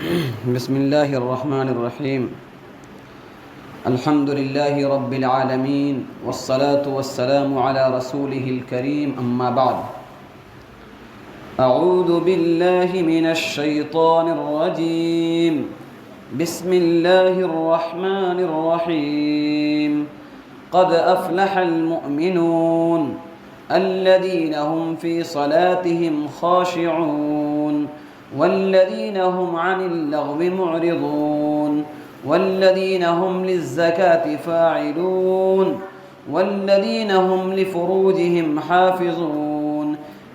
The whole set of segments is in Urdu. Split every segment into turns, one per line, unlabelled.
بسم الله الرحمن الرحيم. الحمد لله رب العالمين والصلاة والسلام على رسوله الكريم، أما بعد. أعوذ بالله من الشيطان الرجيم. بسم الله الرحمن الرحيم. قد أفلح المؤمنون الذين هم في صلاتهم خاشعون والذين هم عن اللغو معرضون والذين هم للزكاة فاعلون والذين هم لفروجهم حافظون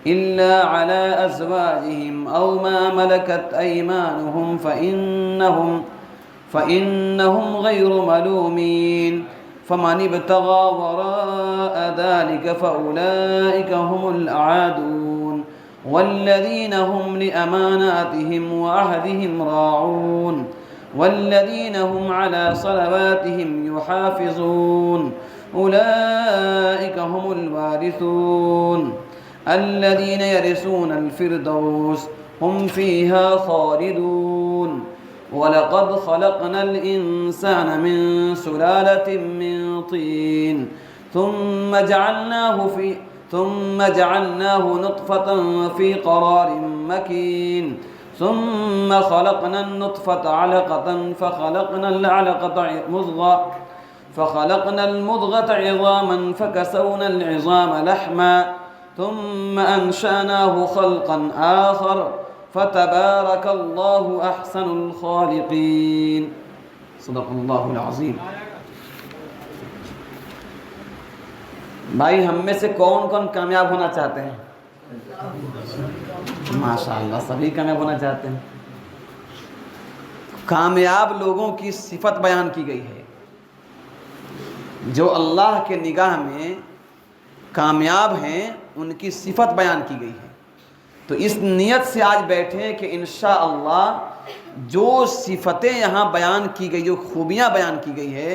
إلا على أزواجهم أو ما ملكت أيمانهم فإنهم غير ملومين، فمن ابتغى وراء ذلك فأولئك هم العادون والذين هم لأماناتهم وعهدهم راعون والذين هم على صلواتهم يحافظون أولئك هم الوارثون الذين يرثون الفردوس هم فيها خالدون. وَلَقَدْ خَلَقْنَا الْإِنسَانَ مِنْ سُلَالَةٍ مِنْ طِينٍ ثُمَّ جَعَلْنَاهُ نُطْفَةً فِي قَرَارٍ مَكِينٍ ثُمَّ خَلَقْنَا النُّطْفَةَ عَلَقَةً فَخَلَقْنَا الْمُضْغَةَ عِظَامًا فَكَسَوْنَا الْعِظَامَ لَحْمًا ثُمَّ أَنْشَأْنَاهُ خَلْقًا آخَرَ فتبارك اللہ احسن الخالقین. صدق اللہ العظیم. بھائی ہم میں سے کون کون کامیاب ہونا چاہتے ہیں؟ ماشاءاللہ سبھی کامیاب ہونا چاہتے ہیں. کامیاب لوگوں کی صفت بیان کی گئی ہے. جو اللہ کے نگاہ میں کامیاب ہیں ان کی صفت بیان کی گئی ہے. تو اس نیت سے آج بیٹھیں کہ انشاءاللہ جو صفتیں یہاں بیان کی گئی، جو خوبیاں بیان کی گئی ہے،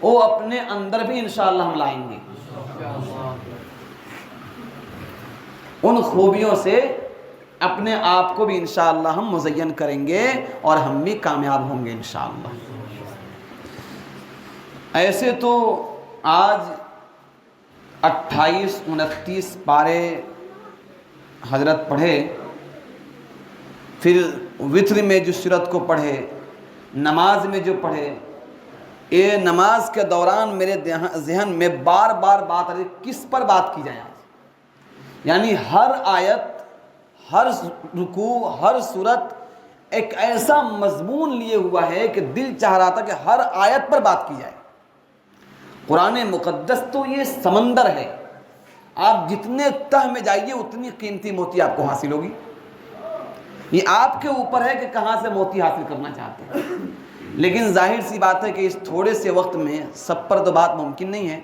وہ اپنے اندر بھی انشاءاللہ ہم لائیں گے. ان خوبیوں سے اپنے آپ کو بھی انشاءاللہ ہم مزین کریں گے اور ہم بھی کامیاب ہوں گے انشاءاللہ. ایسے تو آج 28-29 پارے حضرت پڑھے، پھر وتر میں جو سورت کو پڑھے، نماز میں جو پڑھے. یہ نماز کے دوران میرے ذہن میں بار بار بات آ رہی کس پر بات کی جائے آج. یعنی ہر آیت، ہر رکوع، ہر سورت ایک ایسا مضمون لیے ہوا ہے کہ دل چاہ رہا تھا کہ ہر آیت پر بات کی جائے. قرآن مقدس تو یہ سمندر ہے، آپ جتنے تہ میں جائیے اتنی قیمتی موتی آپ کو حاصل ہوگی. یہ آپ کے اوپر ہے کہ کہاں سے موتی حاصل کرنا چاہتے ہیں. لیکن ظاہر سی بات ہے کہ اس تھوڑے سے وقت میں سب پر تو بات ممکن نہیں ہے.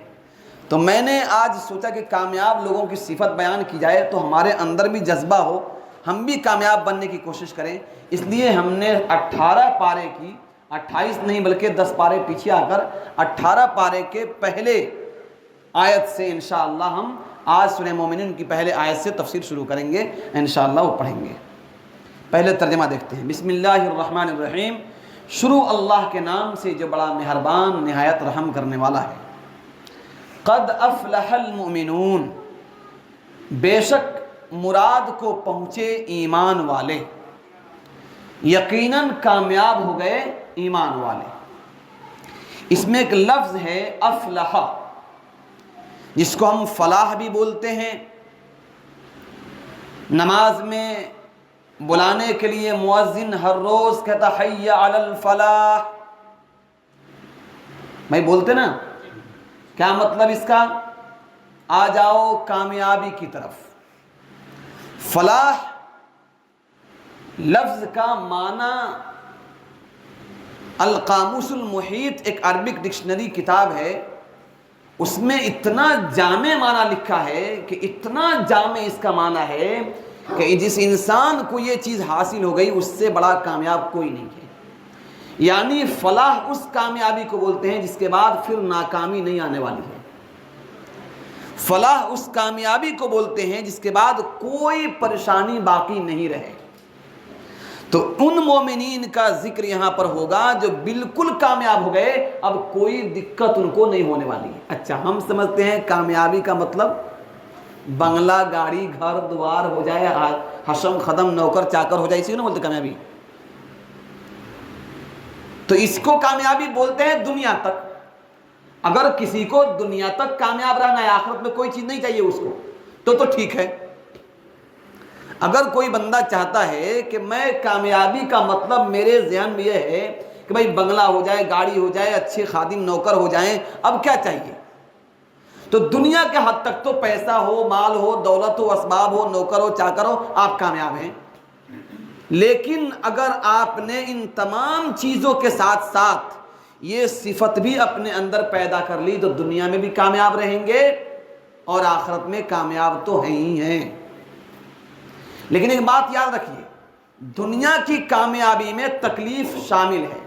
تو میں نے آج سوچا کہ کامیاب لوگوں کی صفت بیان کی جائے تو ہمارے اندر بھی جذبہ ہو، ہم بھی کامیاب بننے کی کوشش کریں. اس لیے ہم نے 18 پارے کی، 28 نہیں بلکہ 10 پارے پیچھے آ کر 18 پارے کے پہلے آیت سے انشاءاللہ ہم آج سورہ مومنون کی پہلے آیت سے تفسیر شروع کریں گے انشاءاللہ، وہ پڑھیں گے. پہلے ترجمہ دیکھتے ہیں. بسم اللہ الرحمن الرحیم. شروع اللہ کے نام سے جو بڑا مہربان نہایت رحم کرنے والا ہے. قد افلح المؤمنون، بے شک مراد کو پہنچے ایمان والے، یقیناً کامیاب ہو گئے ایمان والے. اس میں ایک لفظ ہے افلح، جس کو ہم فلاح بھی بولتے ہیں. نماز میں بلانے کے لیے مؤذن ہر روز کہتا حی علی الفلاح. بھائی بولتے نا، کیا مطلب اس کا؟ آ جاؤ کامیابی کی طرف. فلاح لفظ کا معنی القاموس المحیط ایک عربک ڈکشنری کتاب ہے، اس میں اتنا جامع معنی لکھا ہے کہ اتنا جامع اس کا معنی ہے کہ جس انسان کو یہ چیز حاصل ہو گئی اس سے بڑا کامیاب کوئی نہیں ہے. یعنی فلاح اس کامیابی کو بولتے ہیں جس کے بعد پھر ناکامی نہیں آنے والی ہے. فلاح اس کامیابی کو بولتے ہیں جس کے بعد کوئی پریشانی باقی نہیں رہے. تو ان مومنین کا ذکر یہاں پر ہوگا جو بالکل کامیاب ہو گئے، اب کوئی دقت ان کو نہیں ہونے والی ہے۔ اچھا، ہم سمجھتے ہیں کامیابی کا مطلب بنگلہ، گاڑی، گھر دوار ہو جائے، حشم خدم، نوکر چاکر ہو جائے، اسی کو نا بولتے کامیابی۔ تو اس کو کامیابی بولتے ہیں دنیا تک۔ اگر کسی کو دنیا تک کامیاب رہنا ہے، آخرت میں کوئی چیز نہیں چاہیے اس کو، تو ٹھیک ہے۔ اگر کوئی بندہ چاہتا ہے کہ میں کامیابی کا مطلب میرے ذہن میں یہ ہے کہ بھائی بنگلہ ہو جائے، گاڑی ہو جائے، اچھے خادم نوکر ہو جائیں، اب کیا چاہیے؟ تو دنیا کے حد تک تو پیسہ ہو، مال ہو، دولت ہو، اسباب ہو، نوکر ہو، چاکر ہو، آپ کامیاب ہیں۔ لیکن اگر آپ نے ان تمام چیزوں کے ساتھ ساتھ یہ صفت بھی اپنے اندر پیدا کر لی تو دنیا میں بھی کامیاب رہیں گے اور آخرت میں کامیاب تو ہیں ہی ہیں۔ لیکن ایک بات یاد رکھیے، دنیا کی کامیابی میں تکلیف شامل ہے۔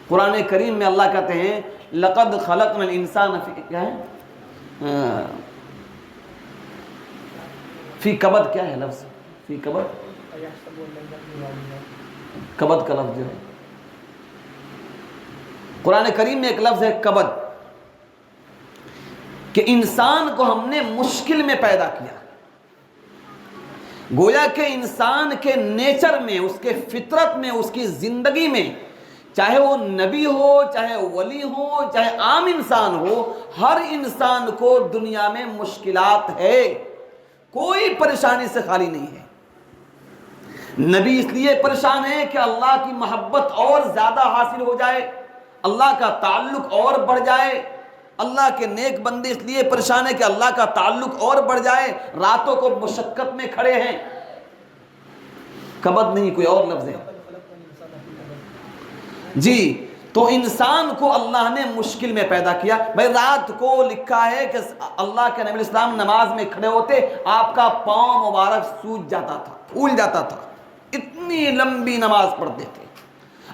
قرآن کریم میں اللہ کہتے ہیں لقد خلقنا الانسان فی کیا ہے فی کبد، کیا ہے لفظ فی کبد؟ کبد کا لفظ جو ہے قرآن کریم میں ایک لفظ ہے کبد، کہ انسان کو ہم نے مشکل میں پیدا کیا۔ گویا کہ انسان کے نیچر میں، اس کے فطرت میں، اس کی زندگی میں، چاہے وہ نبی ہو، چاہے ولی ہو، چاہے عام انسان ہو، ہر انسان کو دنیا میں مشکلات ہے، کوئی پریشانی سے خالی نہیں ہے۔ نبی اس لیے پریشان ہے کہ اللہ کی محبت اور زیادہ حاصل ہو جائے، اللہ کا تعلق اور بڑھ جائے۔ اللہ کے نیک بندے اس لیے پریشان ہیں کہ اللہ کا تعلق اور بڑھ جائے، راتوں کو مشقت میں کھڑے ہیں۔ کبد نہیں، کوئی اور لفظ ہے جی۔ تو انسان کو اللہ نے مشکل میں پیدا کیا۔ بھائی رات کو لکھا ہے کہ اللہ کے نبی علیہ السلام نماز میں کھڑے ہوتے، آپ کا پاؤں مبارک سوج جاتا تھا، پھول جاتا تھا، اتنی لمبی نماز پڑھتے تھے۔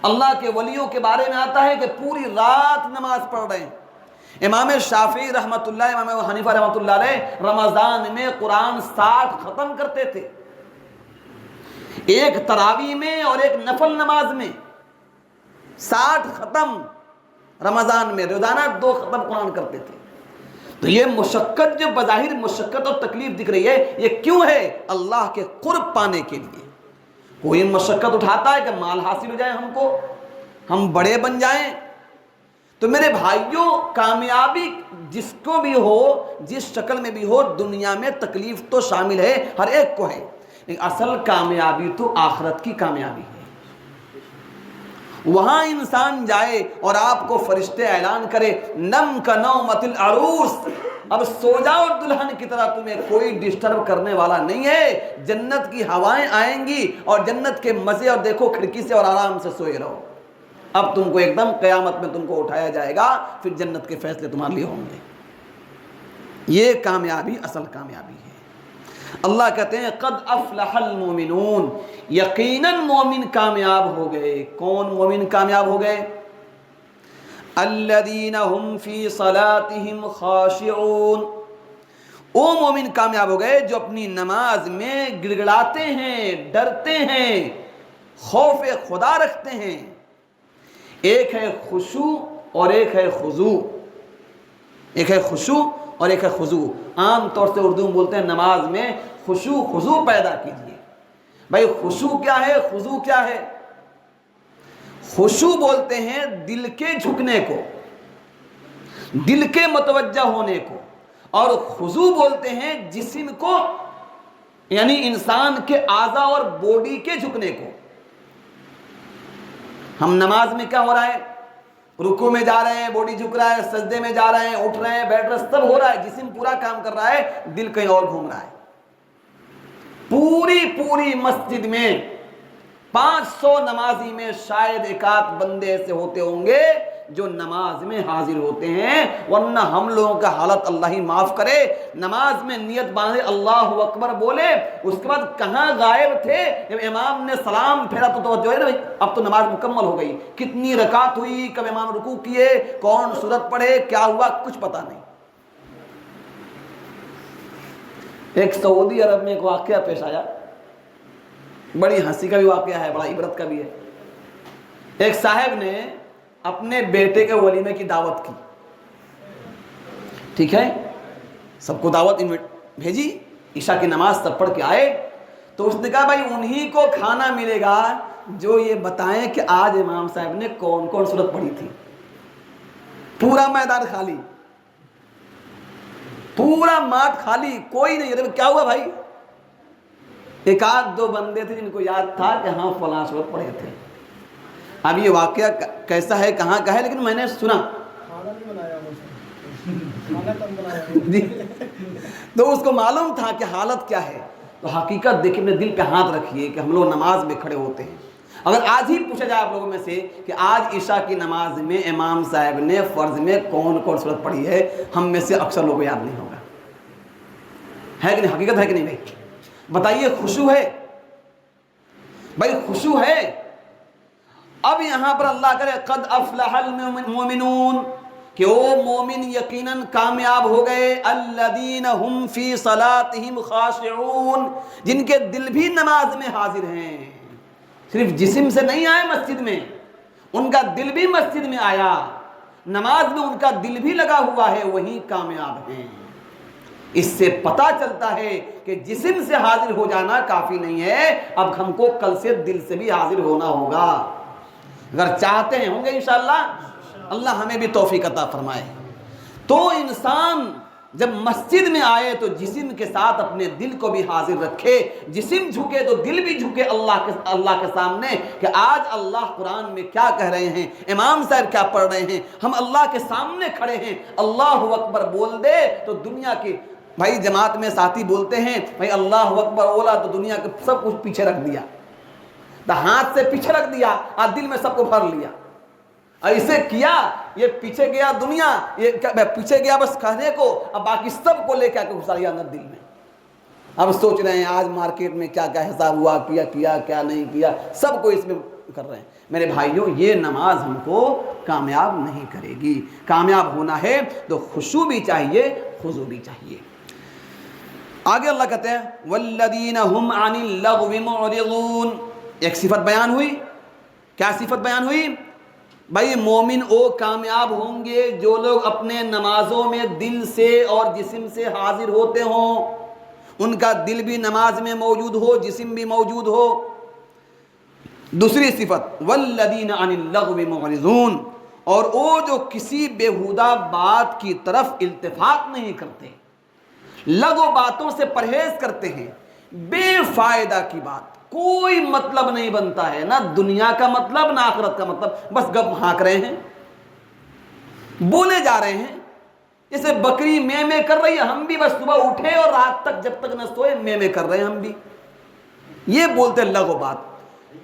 اللہ کے ولیوں کے بارے میں آتا ہے کہ پوری رات نماز پڑھ رہے ہیں۔ امام شافعی رحمۃ اللہ، امام حنیفہ رحمۃ اللہ علیہ رمضان میں قرآن 60 ختم کرتے تھے، ایک تراویح میں اور ایک نفل نماز میں 60 ختم رمضان میں، روزانہ 2 ختم قرآن کرتے تھے۔ تو یہ مشقت جو بظاہر مشقت اور تکلیف دکھ رہی ہے، یہ کیوں ہے؟ اللہ کے قرب پانے کے لیے۔ کوئی مشقت اٹھاتا ہے کہ مال حاصل ہو جائے، ہم کو، ہم بڑے بن جائیں۔ تو میرے بھائیوں، کامیابی جس کو بھی ہو، جس شکل میں بھی ہو، دنیا میں تکلیف تو شامل ہے، ہر ایک کو ہے، لیکن اصل کامیابی تو آخرت کی کامیابی ہے۔ وہاں انسان جائے اور آپ کو فرشتے اعلان کرے نم کا نومت العروس، اب سو جاؤ دلہن کی طرح، تمہیں کوئی ڈسٹرب کرنے والا نہیں ہے، جنت کی ہوائیں آئیں گی اور جنت کے مزے، اور دیکھو کھڑکی سے اور آرام سے سوئے رہو۔ اب تم کو ایک دم قیامت میں تم کو اٹھایا جائے گا، پھر جنت کے فیصلے تمہارے لیے ہوں گے۔ یہ کامیابی اصل کامیابی ہے۔ اللہ کہتے ہیں قد افلح المومنون، یقیناً مومن کامیاب ہو گئے۔ کون مومن کامیاب ہو گئے؟ الذین هم فی صلاتهم خاشعون، وہ مومن کامیاب ہو گئے جو اپنی نماز میں گڑگڑاتے ہیں، ڈرتے ہیں، خوف خدا رکھتے ہیں۔ ایک ہے خشوع اور ایک ہے خضوع، ایک ہے خشوع اور ایک ہے خضوع۔ عام طور سے اردو میں بولتے ہیں نماز میں خشوع خضوع پیدا کیجیے۔ بھائی خشوع کیا ہے، خضوع کیا ہے؟ خشوع بولتے ہیں دل کے جھکنے کو، دل کے متوجہ ہونے کو، اور خضوع بولتے ہیں جسم کو، یعنی انسان کے اعضاء اور باڈی کے جھکنے کو۔ ہم نماز میں کیا ہو رہا ہے؟ رکوع میں جا رہے ہیں، باڈی جھک رہا ہے، سجدے میں جا رہے ہیں، اٹھ رہے ہیں، بیٹھ رہے ہیں، سب ہو رہا ہے، جسم پورا کام کر رہا ہے، دل کہیں اور گھوم رہا ہے۔ پوری مسجد میں 500 نمازی میں شاید ایک آدھ بندے ایسے ہوتے ہوں گے جو نماز میں حاضر ہوتے ہیں، ورنہ ہم لوگوں کا حالت اللہ ہی معاف کرے۔ نماز میں نیت باندھے اللہ اکبر بولے، اس کے بعد کہاں غائب تھے؟ جب امام نے سلام پھیرا تو توجہ ہے، اب تو نماز مکمل ہو گئی، کتنی رکعت ہوئی، کب امام رکوع کیے، کون سورت پڑھے، کیا ہوا، کچھ پتہ نہیں۔ ایک سعودی عرب میں ایک واقعہ پیش آیا بڑی ہنسی کا بھی واقعہ ہے، بڑا عبرت کا بھی ہے۔ ایک صاحب نے اپنے بیٹے کے ولیمے کی دعوت کی، ٹھیک ہے، سب کو دعوت بھیجی، عشاء کی نماز سب پڑھ کے آئے، تو اس نے کہا بھائی انہی کو کھانا ملے گا جو یہ بتائیں کہ آج امام صاحب نے کون کون سورت پڑھی تھی۔ پورا میدان خالی، پورا ماٹ خالی، کوئی نہیں۔ کیا ہوا بھائی؟ ایک آدھ دو بندے تھے جن کو یاد تھا کہ ہاں فلاں سورت پڑھے تھے۔ اب یہ واقعہ کیسا ہے، کہاں کا ہے، لیکن میں نے سنا تو اس کو معلوم تھا کہ حالت کیا ہے۔ تو حقیقت دیکھیں، اپنے دل پہ ہاتھ رکھیے کہ ہم لوگ نماز میں کھڑے ہوتے ہیں، اگر آج ہی پوچھا جائے آپ لوگوں میں سے کہ آج عشاء کی نماز میں امام صاحب نے فرض میں کون کون سورت پڑھی ہے، ہم میں سے اکثر لوگوں کو یاد نہیں ہوگا، ہے کہ نہیں؟ حقیقت ہے کہ نہیں بھائی؟ بتائیے، خشوع ہے بھائی، خشوع ہے۔ اب یہاں پر اللہ کرے قد افلح المؤمنون، کہ وہ مومن یقیناً کامیاب ہو گئے، الذین ہم فی صلاتہم خاشعون، جن کے دل بھی نماز میں حاضر ہیں، صرف جسم سے نہیں آئے مسجد میں، ان کا دل بھی مسجد میں آیا، نماز میں ان کا دل بھی لگا ہوا ہے، وہی کامیاب ہیں۔ اس سے پتہ چلتا ہے کہ جسم سے حاضر ہو جانا کافی نہیں ہے، اب ہم کو کل سے دل سے بھی حاضر ہونا ہوگا، اگر چاہتے ہیں ہوں گے انشاءاللہ، اللہ ہمیں بھی توفیق عطا فرمائے۔ تو انسان جب مسجد میں آئے تو جسم کے ساتھ اپنے دل کو بھی حاضر رکھے، جسم جھکے تو دل بھی جھکے اللہ کے سامنے، کہ آج اللہ قرآن میں کیا کہہ رہے ہیں، امام صاحب کیا پڑھ رہے ہیں، ہم اللہ کے سامنے کھڑے ہیں، اللہ اکبر بول دے تو دنیا کے بھائی جماعت میں ساتھی بولتے ہیں بھائی اللہ اکبر بولا تو دنیا کے سب کچھ پیچھے رکھ دیا، تو ہاتھ سے پیچھے رکھ دیا اور دل میں سب کو بھر لیا، ایسے کیا، یہ پیچھے گیا دنیا، یہ پیچھے گیا بس کہنے کو، اب باقی سب کو لے کے گھسا لیا اندر دل میں۔ اب سوچ رہے ہیں آج مارکیٹ میں کیا کیا حساب ہوا، کیا کیا نہیں کیا، سب کو اس میں کر رہے ہیں۔ میرے بھائیوں، یہ نماز ہم کو کامیاب نہیں کرے گی، کامیاب ہونا ہے تو خشوع بھی چاہیے، خضوع بھی چاہیے۔ آگے اللہ کہتے ہیں والذین هم عن اللغو معرضون، ایک صفت بیان ہوئی، کیا صفت بیان ہوئی؟ بھائی مومن او کامیاب ہوں گے جو لوگ اپنے نمازوں میں دل سے اور جسم سے حاضر ہوتے ہوں، ان کا دل بھی نماز میں موجود ہو، جسم بھی موجود ہو۔ دوسری صفت والذین عن اللغو معرضون، اور وہ جو کسی بیہودہ بات کی طرف التفات نہیں کرتے، لغو باتوں سے پرہیز کرتے ہیں، بے فائدہ کی بات، کوئی مطلب نہیں بنتا ہے، نہ دنیا کا مطلب نہ آخرت کا مطلب، بس گپ ہانک رہے ہیں، بولے جا رہے ہیں، جیسے بکری میں میں کر رہی ہے، ہم بھی بس صبح اٹھے اور رات تک جب تک نہ سوئے میں میں کر رہے ہیں ہم بھی، یہ بولتے لغو بات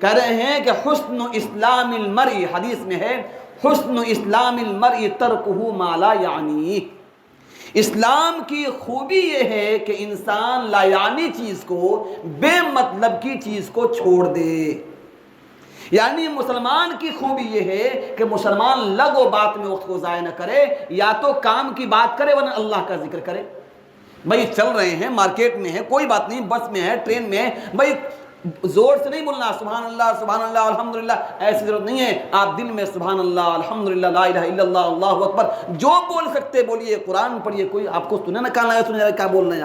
کہہ رہے ہیں کہ حسن اسلام المرء، حدیث میں ہے حسن اسلام المرء ترکہ ما لا یعنی، اسلام کی خوبی یہ ہے کہ انسان لا یعنی چیز کو، بے مطلب کی چیز کو چھوڑ دے، یعنی مسلمان کی خوبی یہ ہے کہ مسلمان لغو بات میں وقت کو ضائع نہ کرے، یا تو کام کی بات کرے ورنہ اللہ کا ذکر کرے۔ بھائی چل رہے ہیں، مارکیٹ میں ہے، کوئی بات نہیں، بس میں ہے، ٹرین میں ہے، بھائی زور سے نہیں بولنا سبحان اللہ الحمدللہ، ایسی ضرورت نہیں ہے، آپ دل میں سبحان اللہ الحمدللہ لا الہ الا اللہ اللہ اکبر جو بول سکتے بولیے، قرآن پڑھیے، کوئی آپ کو سنے نہ کہاں لگا سنے کیا بولنا ہے،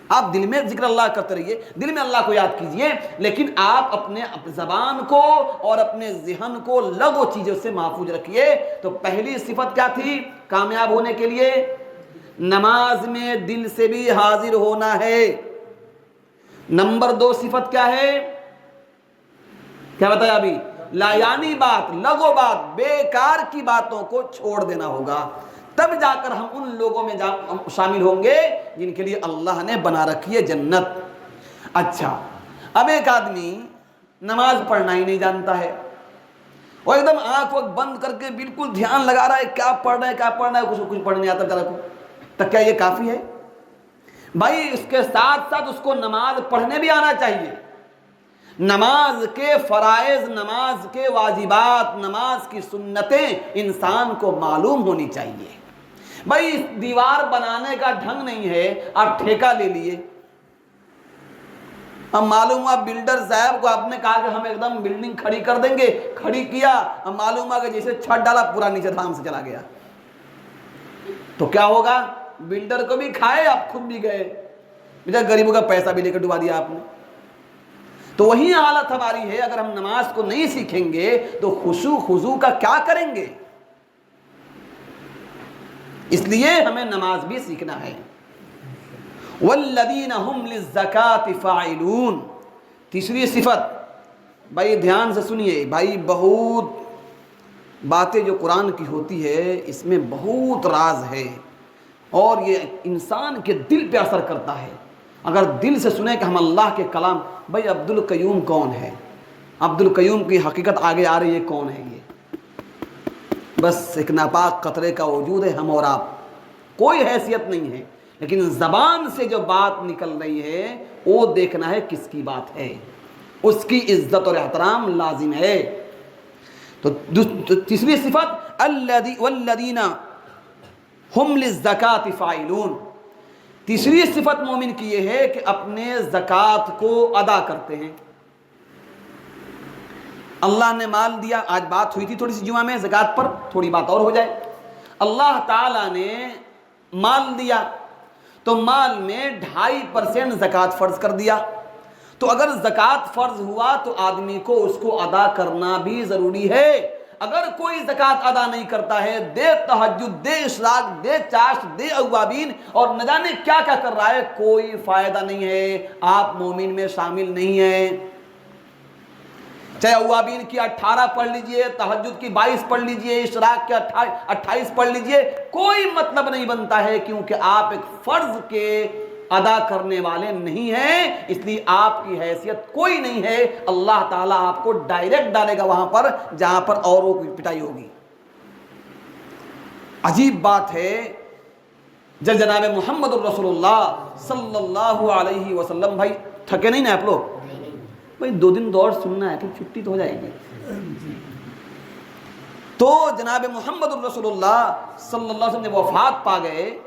آپ دل میں ذکر اللہ کرتے رہیے، دل میں اللہ کو یاد کیجئے، لیکن آپ اپنے زبان کو اور اپنے ذہن کو لغو چیزوں سے محفوظ رکھیے۔ تو پہلی صفت کیا تھی کامیاب ہونے کے لیے؟ نماز میں دل سے بھی حاضر ہونا ہے۔ نمبر 2 صفت کیا ہے؟ کیا بتایا ابھی؟ لا یعنی بات، لغو بات، بیکار کی باتوں کو چھوڑ دینا ہوگا، تب جا کر ہم ان لوگوں میں شامل ہوں گے جن کے لیے اللہ نے بنا رکھی ہے جنت۔ اچھا، اب ایک آدمی نماز پڑھنا ہی نہیں جانتا ہے، وہ ایک دم آنکھ وقت بند کر کے بالکل دھیان لگا رہا ہے کیا پڑھ رہا ہے، کچھ پڑھ نہیں آتا تو کیا یہ کافی ہے؟ بھائی اس کے ساتھ ساتھ اس کو نماز پڑھنے بھی آنا چاہیے، نماز کے فرائض، نماز کے واجبات، نماز کی سنتیں انسان کو معلوم ہونی چاہیے۔ بھائی اس دیوار بنانے کا ڈھنگ نہیں ہے، آپ ٹھیکہ لے لیے، اب معلوم ہوا بلڈر صاحب کو آپ نے کہا کہ ہم ایک دم بلڈنگ کھڑی کر دیں گے، کھڑی کیا، اب معلوم ہوا کہ جیسے چھت ڈالا پورا نیچے دھام سے چلا گیا، تو کیا ہوگا؟ بلڈر کو بھی کھائے، آپ خود بھی گئے، غریبوں کا پیسہ بھی لے کر ڈبا دیا آپ نے۔ تو وہی حالت ہماری ہے، اگر ہم نماز کو نہیں سیکھیں گے تو خشوع خضوع کا کیا کریں گے؟ اس لیے ہمیں نماز بھی سیکھنا ہے۔ والذین هم للزکاۃ فاعلون، تیسری صفت، بھائی دھیان سے سنیے بھائی، بہت باتیں جو قرآن کی ہوتی ہے اس میں بہت راز ہے، اور یہ انسان کے دل پہ اثر کرتا ہے۔ اگر دل سے سنیں کہ ہم اللہ کے کلام، بھائی عبد القیوم کون ہے؟ عبد القیوم کی حقیقت آگے آ رہی ہے، کون ہے یہ؟ بس ایک ناپاک قطرے کا وجود ہے، ہم اور آپ، کوئی حیثیت نہیں ہے، لیکن زبان سے جو بات نکل رہی ہے وہ دیکھنا ہے کس کی بات ہے، اس کی عزت اور احترام لازم ہے۔ تو تیسری صفت والذین ہم للزکاۃ فاعلون، تیسری صفت مومن کی یہ ہے کہ اپنے زکوٰۃ کو ادا کرتے ہیں۔ اللہ نے مال دیا، آج بات ہوئی تھی تھوڑی سی جمعہ میں زکوٰۃ پر، تھوڑی بات اور ہو جائے۔ اللہ تعالیٰ نے مال دیا تو مال میں 2.5% زکوٰۃ فرض کر دیا، تو اگر زکوٰۃ فرض ہوا تو آدمی کو اس کو ادا کرنا بھی ضروری ہے۔ اگر کوئی زکوٰۃ ادا نہیں کرتا ہے، دے تہجد، دے اشراق، دے چاشت، دے اوابین اور نہ جانے کیا کیا کر رہا ہے، کوئی فائدہ نہیں ہے، آپ مومن میں شامل نہیں ہیں۔ چاہے اوابین کی 18 پڑھ لیجئے، تہجد کی 22 پڑھ لیجئے، اشراق کے 28 پڑھ لیجئے، کوئی مطلب نہیں بنتا ہے، کیونکہ آپ ایک فرض کے ادا کرنے والے نہیں ہیں، اس لیے آپ کی حیثیت کوئی نہیں ہے۔ اللہ تعالیٰ آپ کو ڈائریکٹ ڈالے گا وہاں پر جہاں پر اوروں کی پٹائی ہوگی۔ عجیب بات ہے، جب جناب محمد الرسول اللہ صلی اللہ علیہ وسلم، بھائی تھکے نہیں نا آپ لوگ؟ بھائی 2 دن دور سننا ہے تو چھٹی تو ہو جائے گی۔ تو جناب محمد الرسول اللہ صلی اللہ علیہ وسلم جب وفات پا گئے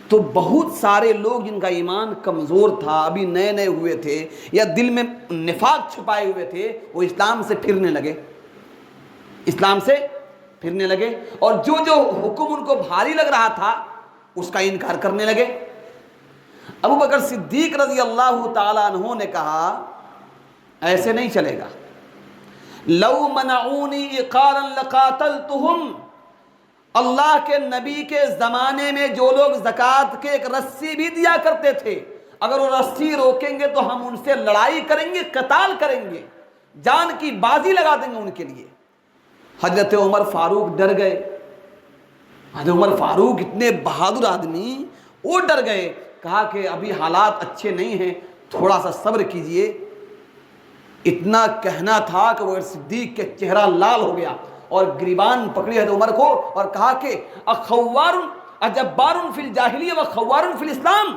تو بہت سارے لوگ جن کا ایمان کمزور تھا، ابھی نئے نئے ہوئے تھے یا دل میں نفاق چھپائے ہوئے تھے، وہ اسلام سے پھرنے لگے، اسلام سے پھرنے لگے، اور جو جو حکم ان کو بھاری لگ رہا تھا اس کا انکار کرنے لگے۔ ابو بکر صدیق رضی اللہ تعالیٰ عنہ نے کہا ایسے نہیں چلے گا، لو منعونی اقارا لقاتلتہم، اللہ کے نبی کے زمانے میں جو لوگ زکوٰۃ کے ایک رسی بھی دیا کرتے تھے، اگر وہ رسی روکیں گے تو ہم ان سے لڑائی کریں گے، قتال کریں گے، جان کی بازی لگا دیں گے ان کے لیے۔ حضرت عمر فاروق ڈر گئے، حضرت عمر فاروق اتنے بہادر آدمی، وہ ڈر گئے، کہا کہ ابھی حالات اچھے نہیں ہیں، تھوڑا سا صبر کیجئے۔ اتنا کہنا تھا کہ وہ صدیق کے چہرہ لال ہو گیا اور گریبان پکڑی حضرت عمر کو اور کہا کہ اخوار اجبار فی الجاہلیہ و خوار فی الاسلام،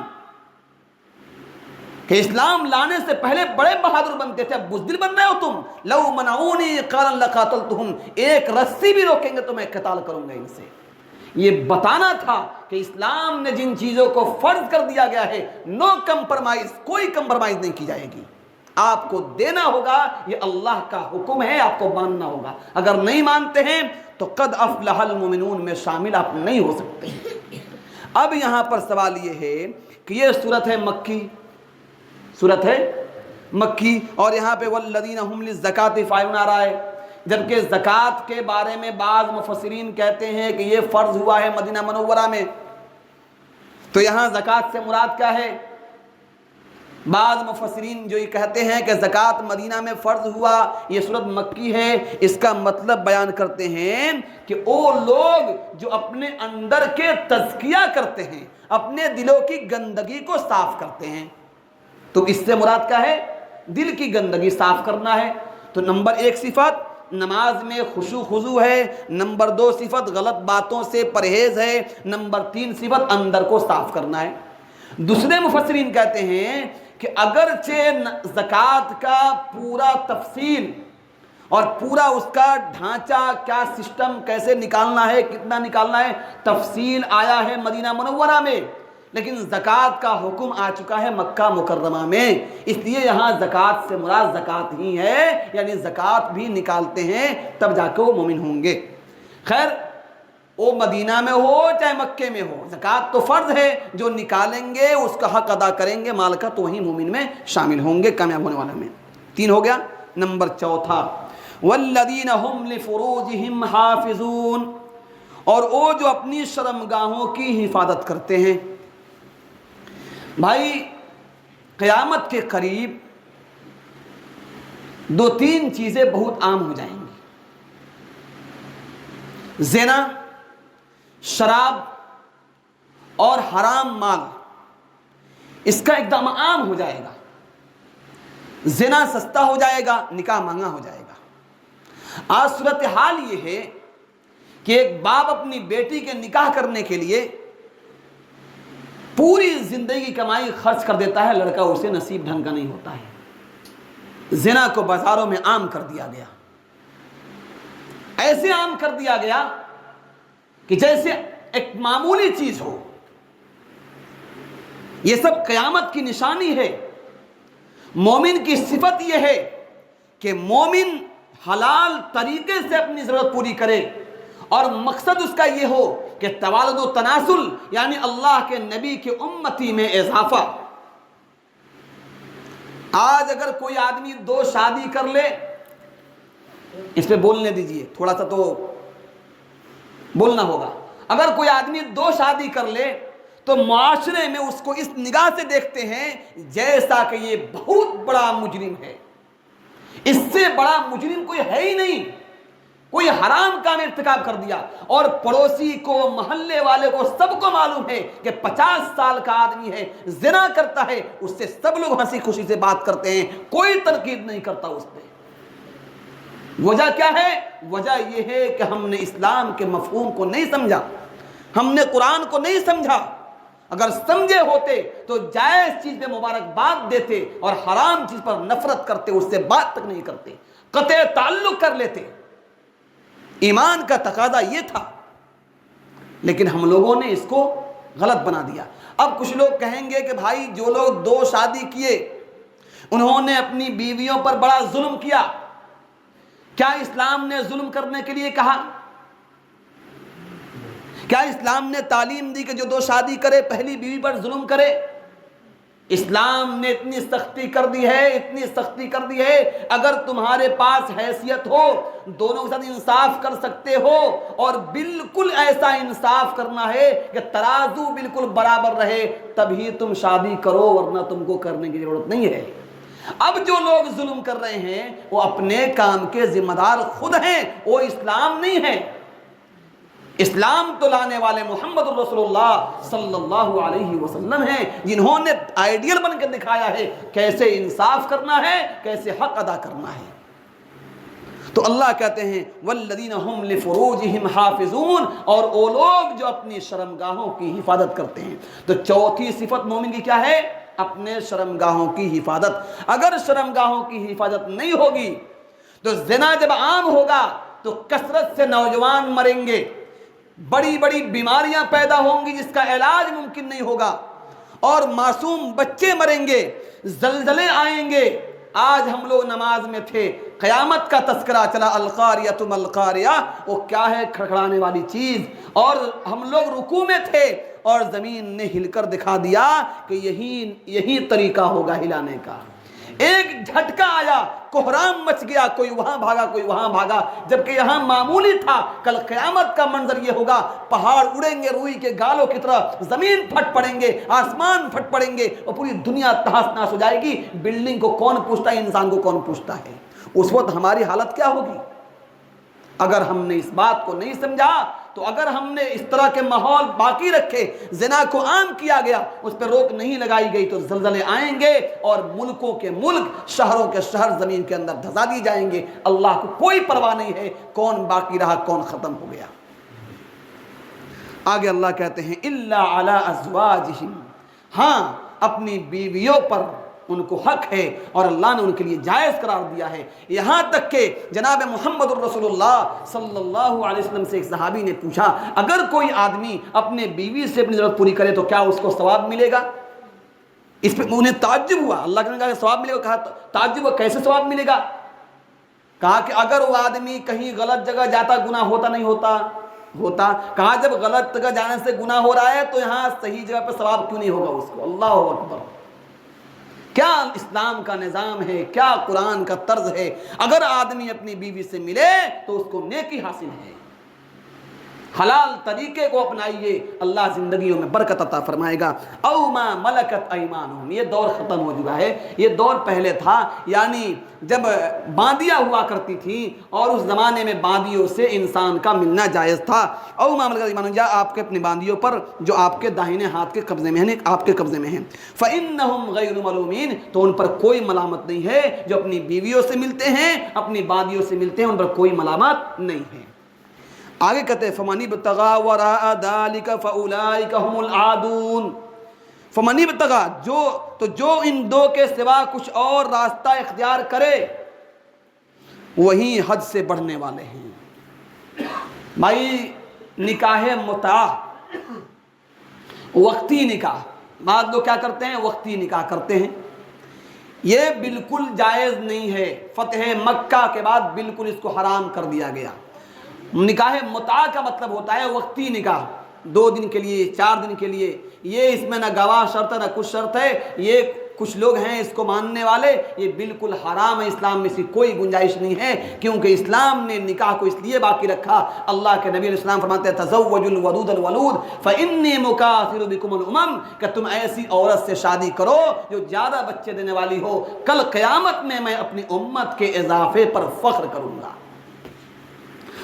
کہ اسلام لانے سے پہلے بڑے بہادر بنتے تھے، اب بزدل بن رہے ہو تم۔ لو منعونی قارا لقاتلتہم، ایک رسی بھی روکیں گے تو میں قتال کروں گا ان سے۔ یہ بتانا تھا کہ اسلام نے جن چیزوں کو فرض کر دیا گیا ہے، نو کمپرمائز، کوئی کمپرمائز نہیں کی جائے گی، آپ کو دینا ہوگا، یہ اللہ کا حکم ہے، آپ کو ماننا ہوگا۔ اگر نہیں مانتے ہیں تو قد افلح المؤمنون میں شامل آپ نہیں ہو سکتے۔ اب یہاں پر سوال یہ ہے کہ یہ صورت ہے مکی، صورت ہے مکی، اور یہاں پہ والذین هم للزکاۃ فاعلون آ رہا ہے، جبکہ زکوٰۃ کے بارے میں بعض مفسرین کہتے ہیں کہ یہ فرض ہوا ہے مدینہ منورہ میں، تو یہاں زکوٰۃ سے مراد کیا ہے؟ بعض مفسرین جو یہ کہتے ہیں کہ زکوٰۃ مدینہ میں فرض ہوا، یہ صورت مکی ہے، اس کا مطلب بیان کرتے ہیں کہ وہ لوگ جو اپنے اندر کے تزکیہ کرتے ہیں، اپنے دلوں کی گندگی کو صاف کرتے ہیں، تو اس سے مراد کیا ہے؟ دل کی گندگی صاف کرنا ہے۔ تو نمبر 1 صفت نماز میں خشوع خضوع ہے، نمبر 2 صفت غلط باتوں سے پرہیز ہے، نمبر 3 صفت اندر کو صاف کرنا ہے۔ دوسرے مفسرین کہتے ہیں کہ اگرچہ زکوٰۃ کا پورا تفصیل اور پورا اس کا ڈھانچہ، کیا سسٹم، کیسے نکالنا ہے، کتنا نکالنا ہے، تفصیل آیا ہے مدینہ منورہ میں، لیکن زکوٰۃ کا حکم آ چکا ہے مکہ مکرمہ میں، اس لیے یہاں زکوٰۃ سے مراد زکوٰۃ ہی ہے، یعنی زکوٰۃ بھی نکالتے ہیں تب جا کے وہ مومن ہوں گے۔ خیر وہ مدینہ میں ہو چاہے مکے میں ہو، زکوٰۃ تو فرض ہے، جو نکالیں گے اس کا حق ادا کریں گے مال کا تو وہی مومن میں شامل ہوں گے، کامیاب ہونے والا میں۔ 3 ہو گیا۔ نمبر 4 والذین هم لفروجہم حافظون، اور وہ جو اپنی شرمگاہوں کی حفاظت کرتے ہیں۔ بھائی قیامت کے قریب 2-3 چیزیں بہت عام ہو جائیں گی، زنا، شراب اور حرام مال، اس کا ایک دم عام ہو جائے گا۔ زنا سستا ہو جائے گا، نکاح مہنگا ہو جائے گا۔ آج صورتحال یہ ہے کہ ایک باپ اپنی بیٹی کے نکاح کرنے کے لیے پوری زندگی کی کمائی خرچ کر دیتا ہے، لڑکا اسے نصیب ڈھنگ کا نہیں ہوتا ہے۔ زنا کو بازاروں میں عام کر دیا گیا، ایسے عام کر دیا گیا کہ جیسے ایک معمولی چیز ہو۔ یہ سب قیامت کی نشانی ہے۔ مومن کی صفت یہ ہے کہ مومن حلال طریقے سے اپنی ضرورت پوری کرے، اور مقصد اس کا یہ ہو کہ توالد و تناسل، یعنی اللہ کے نبی کے امتی میں اضافہ۔ آج اگر کوئی آدمی 2 شادی کر لے، اس پہ بولنے دیجئے، تھوڑا سا تو بولنا ہوگا۔ اگر کوئی آدمی 2 شادی کر لے تو معاشرے میں اس کو اس نگاہ سے دیکھتے ہیں جیسا کہ یہ بہت بڑا مجرم ہے، اس سے بڑا مجرم کوئی ہے ہی نہیں، کوئی حرام کام ارتکاب کر دیا۔ اور پڑوسی کو، محلے والے کو، سب کو معلوم ہے کہ 50 سال کا آدمی ہے، زنا کرتا ہے، اس سے سب لوگ ہنسی خوشی سے بات کرتے ہیں، کوئی تنقید نہیں کرتا اس پہ۔ وجہ کیا ہے؟ وجہ یہ ہے کہ ہم نے اسلام کے مفہوم کو نہیں سمجھا، ہم نے قرآن کو نہیں سمجھا۔ اگر سمجھے ہوتے تو جائز چیز پہ مبارکباد دیتے اور حرام چیز پر نفرت کرتے، اس سے بات تک نہیں کرتے، قطع تعلق کر لیتے۔ ایمان کا تقاضا یہ تھا، لیکن ہم لوگوں نے اس کو غلط بنا دیا۔ اب کچھ لوگ کہیں گے کہ بھائی جو لوگ 2 شادی کیے انہوں نے اپنی بیویوں پر بڑا ظلم کیا، کیا اسلام نے ظلم کرنے کے لیے کہا؟ کیا اسلام نے تعلیم دی کہ جو 2 شادی کرے پہلی بیوی پر ظلم کرے؟ اسلام نے اتنی سختی کر دی ہے، اتنی سختی کر دی ہے، اگر تمہارے پاس حیثیت ہو، دونوں کے ساتھ انصاف کر سکتے ہو، اور بالکل ایسا انصاف کرنا ہے کہ ترازو بالکل برابر رہے، تبھی تم شادی کرو، ورنہ تم کو کرنے کی ضرورت نہیں ہے۔ اب جو لوگ ظلم کر رہے ہیں وہ اپنے کام کے ذمہ دار خود ہیں، وہ اسلام نہیں ہے۔ اسلام تو لانے والے محمد رسول اللہ صلی اللہ علیہ وسلم ہیں، جنہوں نے آئیڈیل بن کے دکھایا ہے کیسے انصاف کرنا ہے، کیسے حق ادا کرنا ہے۔ تو اللہ کہتے ہیں والذین هم لفروجہم حافظون، اور وہ لوگ جو اپنی شرمگاہوں کی حفاظت کرتے ہیں۔ تو چوتھی صفت مومن کی کیا ہے؟ اپنے شرمگاہوں کی حفاظت۔ اگر شرمگاہوں کی حفاظت نہیں ہوگی تو زنا جب عام ہوگا تو کثرت سے نوجوان مریں گے، بڑی بڑی بیماریاں پیدا ہوں گی جس کا علاج ممکن نہیں ہوگا، اور معصوم بچے مریں گے، زلزلے آئیں گے۔ آج ہم لوگ نماز میں تھے، قیامت کا تذکرہ چلا، القاریہ ما القاریہ، وہ کیا ہے؟ کھڑکھڑانے والی چیز۔ اور ہم لوگ رکوع میں تھے اور زمین نے ہل کر دکھا دیا کہ یہی طریقہ ہوگا ہلانے کا۔ ایک جھٹکا آیا، کوہرام مچ گیا، کوئی وہاں بھاگا، کوئی وہاں بھاگا، جبکہ یہاں معمولی تھا۔ کل قیامت کا منظر یہ ہوگا، پہاڑ اڑیں گے روئی کے گالوں کی طرح، زمین پھٹ پڑیں گے، آسمان پھٹ پڑیں گے، اور پوری دنیا تہس نہس ہو جائے گی۔ بلڈنگ کو کون پوچھتا ہے، انسان کو کون پوچھتا ہے؟ اس وقت ہماری حالت کیا ہوگی؟ اگر ہم نے اس بات کو نہیں سمجھا تو اگر ہم نے اس طرح کے ماحول باقی رکھے، زنا کو عام کیا گیا، اس پر روک نہیں لگائی گئی، تو زلزلے آئیں گے اور ملکوں کے ملک، شہروں کے شہر زمین کے اندر دھسا دی جائیں گے۔ اللہ کو کوئی پرواہ نہیں ہے کون باقی رہا، کون ختم ہو گیا۔ آگے اللہ کہتے ہیں الا علی ازواجہم، ہاں اپنی بیویوں پر ان کو حق ہے اور اللہ نے ان کے لیے جائز قرار دیا ہے۔ یہاں تک کہ جناب محمد الرسول اللہ صلی اللہ علیہ وسلم سے ایک صحابی نے پوچھا اگر کوئی آدمی اپنے بیوی سے اپنی ضرورت پوری کرے تو کیا اس کو ثواب ملے گا؟ اس پہ انہیں تعجب ہوا، اللہ کے نے کہا کہ ثواب ملے گا، کہا تعجب ہوا کیسے ثواب ملے گا؟ کہا کہ اگر وہ آدمی کہیں غلط جگہ جاتا گناہ ہوتا نہیں ہوتا؟ ہوتا۔ کہا جب غلط جگہ جانے سے گناہ ہو رہا ہے تو یہاں صحیح جگہ پہ ثواب کیوں نہیں ہوگا اس کو؟ اللہ اکبر! کیا اسلام کا نظام ہے، کیا قرآن کا طرز ہے! اگر آدمی اپنی بیوی سے ملے تو اس کو نیکی حاصل ہے، حلال طریقے کو اپنائیے، اللہ زندگیوں میں برکت عطا فرمائے گا۔ او ما ملکت ایمانہم، یہ دور ختم ہو چکا ہے، یہ دور پہلے تھا، یعنی جب باندیاں ہوا کرتی تھیں اور اس زمانے میں باندیوں سے انسان کا ملنا جائز تھا۔ او ما ملکت ایمانہم، یا آپ کے اپنی باندیوں پر جو آپ کے داہنے ہاتھ کے قبضے میں ہیں، آپ کے قبضے میں ہیں۔ فإنہم غیر ملومین، تو ان پر کوئی ملامت نہیں ہے، جو اپنی بیویوں سے ملتے ہیں، اپنی باندیوں سے ملتے ہیں، ان پر کوئی ملامت نہیں ہے۔ آگے کہتے ہیں فَمَنِ ابْتَغَىٰ وَرَاءَ ذَلِكَ فَأُولَٰئِكَ هُمُ الْعَادُونَ، فَمَنِ ابْتَغَىٰ، جو ان دو کے سوا کچھ اور راستہ اختیار کرے وہی حد سے بڑھنے والے ہیں۔ بھائی نکاح متعہ، وقتی نکاح، بعض لوگ کیا کرتے ہیں وقتی نکاح کرتے ہیں، یہ بالکل جائز نہیں ہے۔ فتح مکہ کے بعد بالکل اس کو حرام کر دیا گیا۔ نکاح متعہ کا مطلب ہوتا ہے وقتی نکاح، 2 دن کے لیے، 4 دن کے لیے، یہ اس میں نہ گواہ شرط ہے نہ کچھ شرط ہے، یہ کچھ لوگ ہیں اس کو ماننے والے، یہ بالکل حرام ہے، اسلام میں اس کی کوئی گنجائش نہیں ہے، کیونکہ اسلام نے نکاح کو اس لیے باقی رکھا، اللہ کے نبی علیہ السلام فرماتے ہیں تزوجوا الودود الولود فإنی مکاثر بکم الامم، کہ تم ایسی عورت سے شادی کرو جو زیادہ بچے دینے والی ہو، کل قیامت میں اپنی امت کے اضافے پر فخر کروں گا۔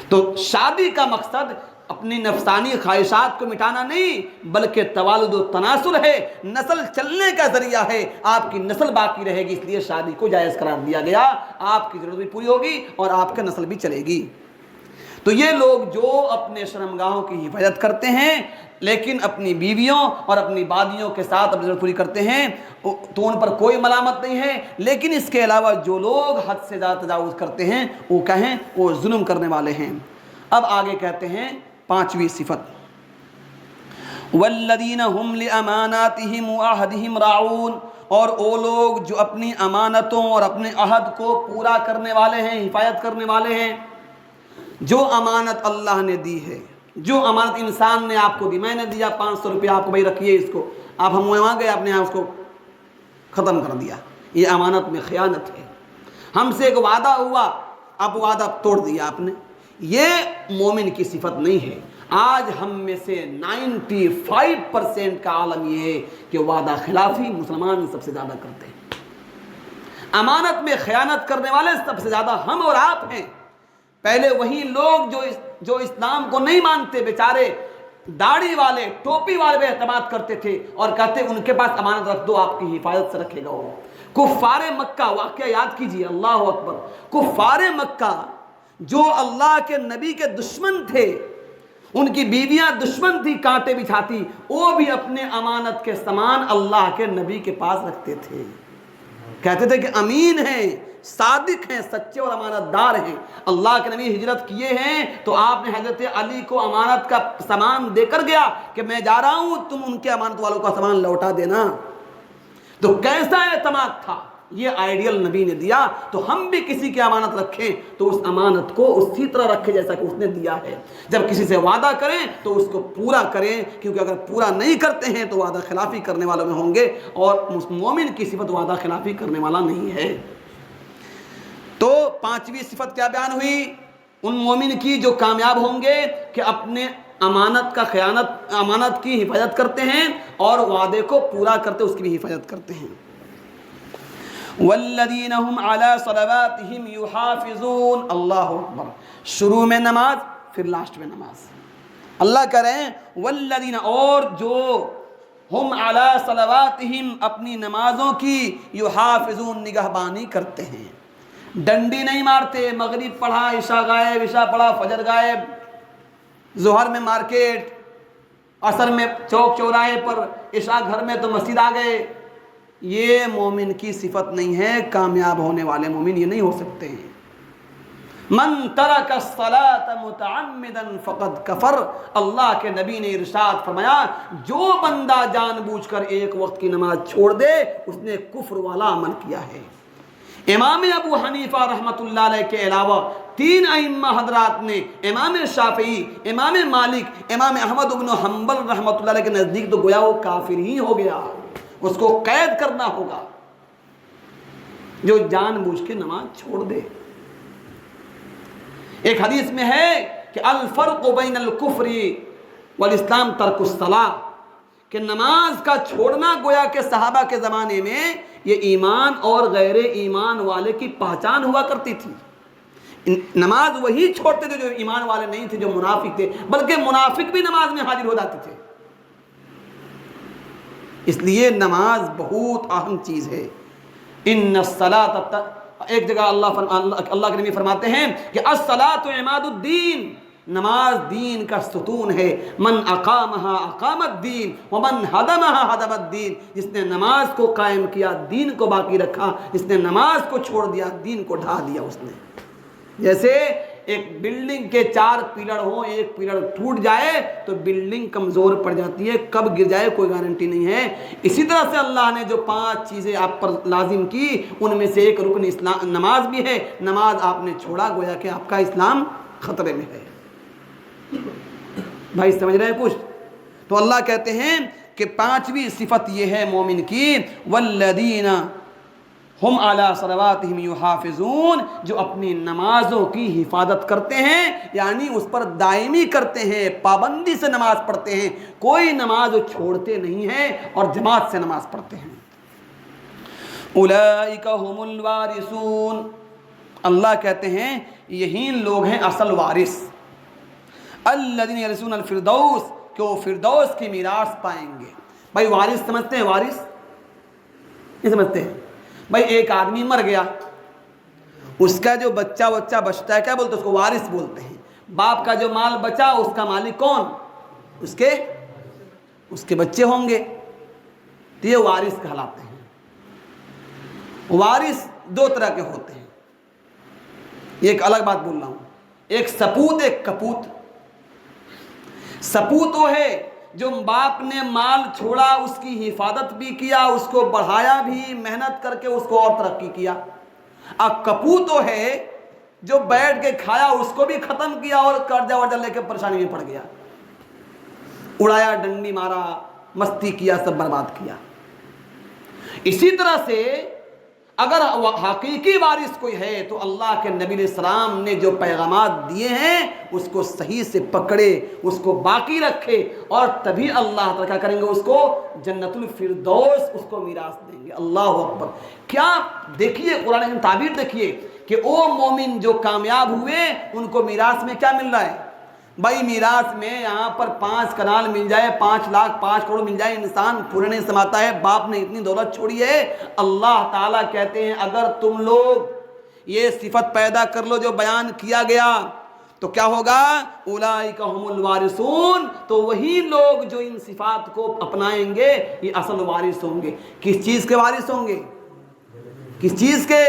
تو شادی کا مقصد اپنی نفسانی خواہشات کو مٹانا نہیں بلکہ توالد و تناسل ہے، نسل چلنے کا ذریعہ ہے، آپ کی نسل باقی رہے گی، اس لیے شادی کو جائز قرار دیا گیا، آپ کی ضرورت بھی پوری ہوگی اور آپ کا نسل بھی چلے گی۔ تو یہ لوگ جو اپنے شرمگاہوں کی حفاظت کرتے ہیں لیکن اپنی بیویوں اور اپنی باندیوں کے ساتھ اپنی ضرورت پوری کرتے ہیں تو ان پر کوئی ملامت نہیں ہے، لیکن اس کے علاوہ جو لوگ حد سے زیادہ تجاوز کرتے ہیں وہ کہیں وہ ظلم کرنے والے ہیں۔ اب آگے کہتے ہیں 5ویں صفت، والذین هم لاماناتهم وعہدهم راعون، اور وہ لوگ جو اپنی امانتوں اور اپنے عہد کو پورا کرنے والے ہیں، حفاظت کرنے والے ہیں۔ جو امانت اللہ نے دی ہے، جو امانت انسان نے آپ کو دی، میں نے دیا 500 روپیہ آپ کو، بھائی رکھیے اس کو، آپ ہم وہاں گئے آپ نے اس کو ختم کر دیا، یہ امانت میں خیانت ہے۔ ہم سے ایک وعدہ ہوا، آپ وعدہ توڑ دیا آپ نے، یہ مومن کی صفت نہیں ہے۔ آج ہم میں سے 95% کا عالم یہ ہے کہ وعدہ خلافی مسلمان سب سے زیادہ کرتے ہیں، امانت میں خیانت کرنے والے سب سے زیادہ ہم اور آپ ہیں۔ پہلے وہی لوگ جو اسلام کو نہیں مانتے، بیچارے داڑھی والے ٹوپی والے پہ اعتماد کرتے تھے اور کہتے ان کے پاس امانت رکھ دو، آپ کی حفاظت سے رکھے گا وہ۔ کفار مکہ، واقعہ یاد کیجئے، اللہ اکبر، کفار مکہ جو اللہ کے نبی کے دشمن تھے، ان کی بیویاں دشمن تھی، کانٹے بچھاتی، وہ بھی اپنے امانت کے سامان اللہ کے نبی کے پاس رکھتے تھے، کہتے تھے کہ امین ہیں، صادق ہیں، سچے اور امانت دار ہیں۔ اللہ کے نبی ہجرت کیے ہیں تو آپ نے حضرت علی کو امانت کا سامان دے کر گیا کہ میں جا رہا ہوں، تم ان کے امانت والوں کا سامان لوٹا دینا۔ تو کیسا اعتماد تھا، یہ آئیڈیل نبی نے دیا۔ تو ہم بھی کسی کی امانت رکھیں تو اس امانت کو اسی طرح رکھیں جیسا کہ اس نے دیا ہے۔ جب کسی سے وعدہ کریں تو اس کو پورا کریں، کیونکہ اگر پورا نہیں کرتے ہیں تو وعدہ خلافی کرنے والوں میں ہوں گے، اور مومن کی صفت وعدہ خلافی کرنے والا نہیں ہے۔ تو 5ویں صفت کیا بیان ہوئی؟ ان مومن کی جو کامیاب ہوں گے کہ اپنے امانت کی حفاظت کرتے ہیں اور وعدے کو پورا کرتے اس کی بھی حفاظت کرتے ہیں۔ والذین هم علی صلواتہم یحافظون، اللہ اکبر، شروع میں نماز پھر لاسٹ میں نماز۔ اللہ کہہ رہے ہیں والذین، اور جو ہم علی صلواتہم، اپنی نمازوں کی، یحافظون، نگہبانی کرتے ہیں، ڈنڈی نہیں مارتے، مغرب پڑھا عشاء غائب، عشاء پڑھا فجر غائب، ظہر میں مارکیٹ، عصر میں چوک چوراہے پر، عشاء گھر میں تو مسجد آ گئے، یہ مومن کی صفت نہیں ہے، کامیاب ہونے والے مومن یہ نہیں ہو سکتے ہیں۔ من ترک الصلاۃ متعمدا فقد کفر، اللہ کے نبی نے ارشاد فرمایا جو بندہ جان بوجھ کر ایک وقت کی نماز چھوڑ دے اس نے کفر والا عمل کیا ہے۔ امام ابو حنیفہ رحمۃ اللہ علیہ کے علاوہ 3 ائمہ حضرات نے، امام شافعی، امام مالک، امام احمد بن حنبل رحمۃ اللہ علیہ کے نزدیک تو گویا وہ کافر ہی ہو گیا، اس کو قید کرنا ہوگا جو جان بوجھ کے نماز چھوڑ دے۔ ایک حدیث میں ہے کہ الفرق بین الکفر والاسلام ترک الصلاۃ، کہ نماز کا چھوڑنا گویا کہ صحابہ کے زمانے میں یہ ایمان اور غیر ایمان والے کی پہچان ہوا کرتی تھی۔ نماز وہی چھوڑتے تھے جو ایمان والے نہیں تھے، جو منافق تھے، بلکہ منافق بھی نماز میں حاضر ہو جاتے تھے۔ اس لیے نماز بہت اہم چیز ہے۔ ان الصلاۃ، ایک جگہ اللہ کے نبی فرماتے ہیں کہ الصلاۃ عماد الدین، نماز دین کا ستون ہے۔ من اقامہا اقام الدین ومن ہدمہا ہدم الدین، جس نے نماز کو قائم کیا دین کو باقی رکھا، جس نے نماز کو چھوڑ دیا دین کو ڈھا دیا اس نے۔ جیسے ایک بلڈنگ کے 4 پیلر ہوں، ایک پیلر ٹوٹ جائے تو بلڈنگ کمزور پڑ جاتی ہے، کب گر جائے کوئی گارنٹی نہیں ہے۔ اسی طرح سے اللہ نے جو 5 چیزیں آپ پر لازم کی ان میں سے ایک رکن اسلام نماز بھی ہے۔ نماز آپ نے چھوڑا گویا کہ آپ کا اسلام خطرے میں ہے۔ بھائی سمجھ رہے ہیں کچھ؟ تو اللہ کہتے ہیں کہ 5ویں صفت یہ ہے مومن کی، والذین ہم علی صلواتہم یحافظون، جو اپنی نمازوں کی حفاظت کرتے ہیں، یعنی اس پر دائمی کرتے ہیں، پابندی سے نماز پڑھتے ہیں، کوئی نماز چھوڑتے نہیں ہیں اور جماعت سے نماز پڑھتے ہیں۔ اولئک هم الوارثون، اللہ کہتے ہیں یہی لوگ ہیں اصل وارث۔ الذین یرثون الفردوس، کہ وہ فردوس کی میراث پائیں گے۔ بھائی وارث سمجھتے ہیں؟ وارث نہیں سمجھتے ہیں؟ بھائی ایک آدمی مر گیا، اس کا جو بچہ بچتا ہے کیا بولتے ہیں؟ اس کو وارث بولتے ہیں۔ باپ کا جو مال بچا اس کا مالک کون؟ اس کے بچے ہوں گے، تو یہ وارث کہلاتے ہیں۔ وارث 2 طرح کے ہوتے ہیں، یہ ایک الگ بات بول رہا ہوں، ایک سپوت ایک کپوت۔ سپوت وہ ہے جو باپ نے مال چھوڑا اس کی حفاظت بھی کیا، اس کو بڑھایا بھی، محنت کر کے اس کو اور ترقی کیا۔ اب کپوت وہ ہے جو بیٹھ کے کھایا اس کو بھی ختم کیا اور قرضہ ورضہ لے کے پریشانی میں پڑ گیا، اڑایا، ڈنڈی مارا، مستی کیا، سب برباد کیا۔ اسی طرح سے اگر حقیقی وارث کوئی ہے تو اللہ کے نبی علیہ السلام نے جو پیغامات دیے ہیں اس کو صحیح سے پکڑے، اس کو باقی رکھے، اور تبھی اللہ تعالیٰ کیا کریں گے؟ اس کو جنت الفردوس اس کو میراث دیں گے۔ اللہ اکبر! کیا دیکھیے قرآن کی تعبیر دیکھیے کہ او مومن جو کامیاب ہوئے ان کو میراث میں کیا مل رہا ہے؟ بھائی میراث میں یہاں پر 5 کنال مل جائے، 5 لاکھ 5 کروڑ مل جائے، انسان پورے نہیں سماتا ہے۔ باپ نے اتنی دولت چھوڑی ہے۔ اللہ تعالیٰ کہتے ہیں اگر تم لوگ یہ صفت پیدا کر لو جو بیان کیا گیا تو کیا ہوگا؟ اولئک هم الوارثون، تو وہی لوگ جو ان صفات کو اپنائیں گے یہ اصل وارث ہوں گے۔ کس چیز کے وارث ہوں گے؟ کس چیز کے؟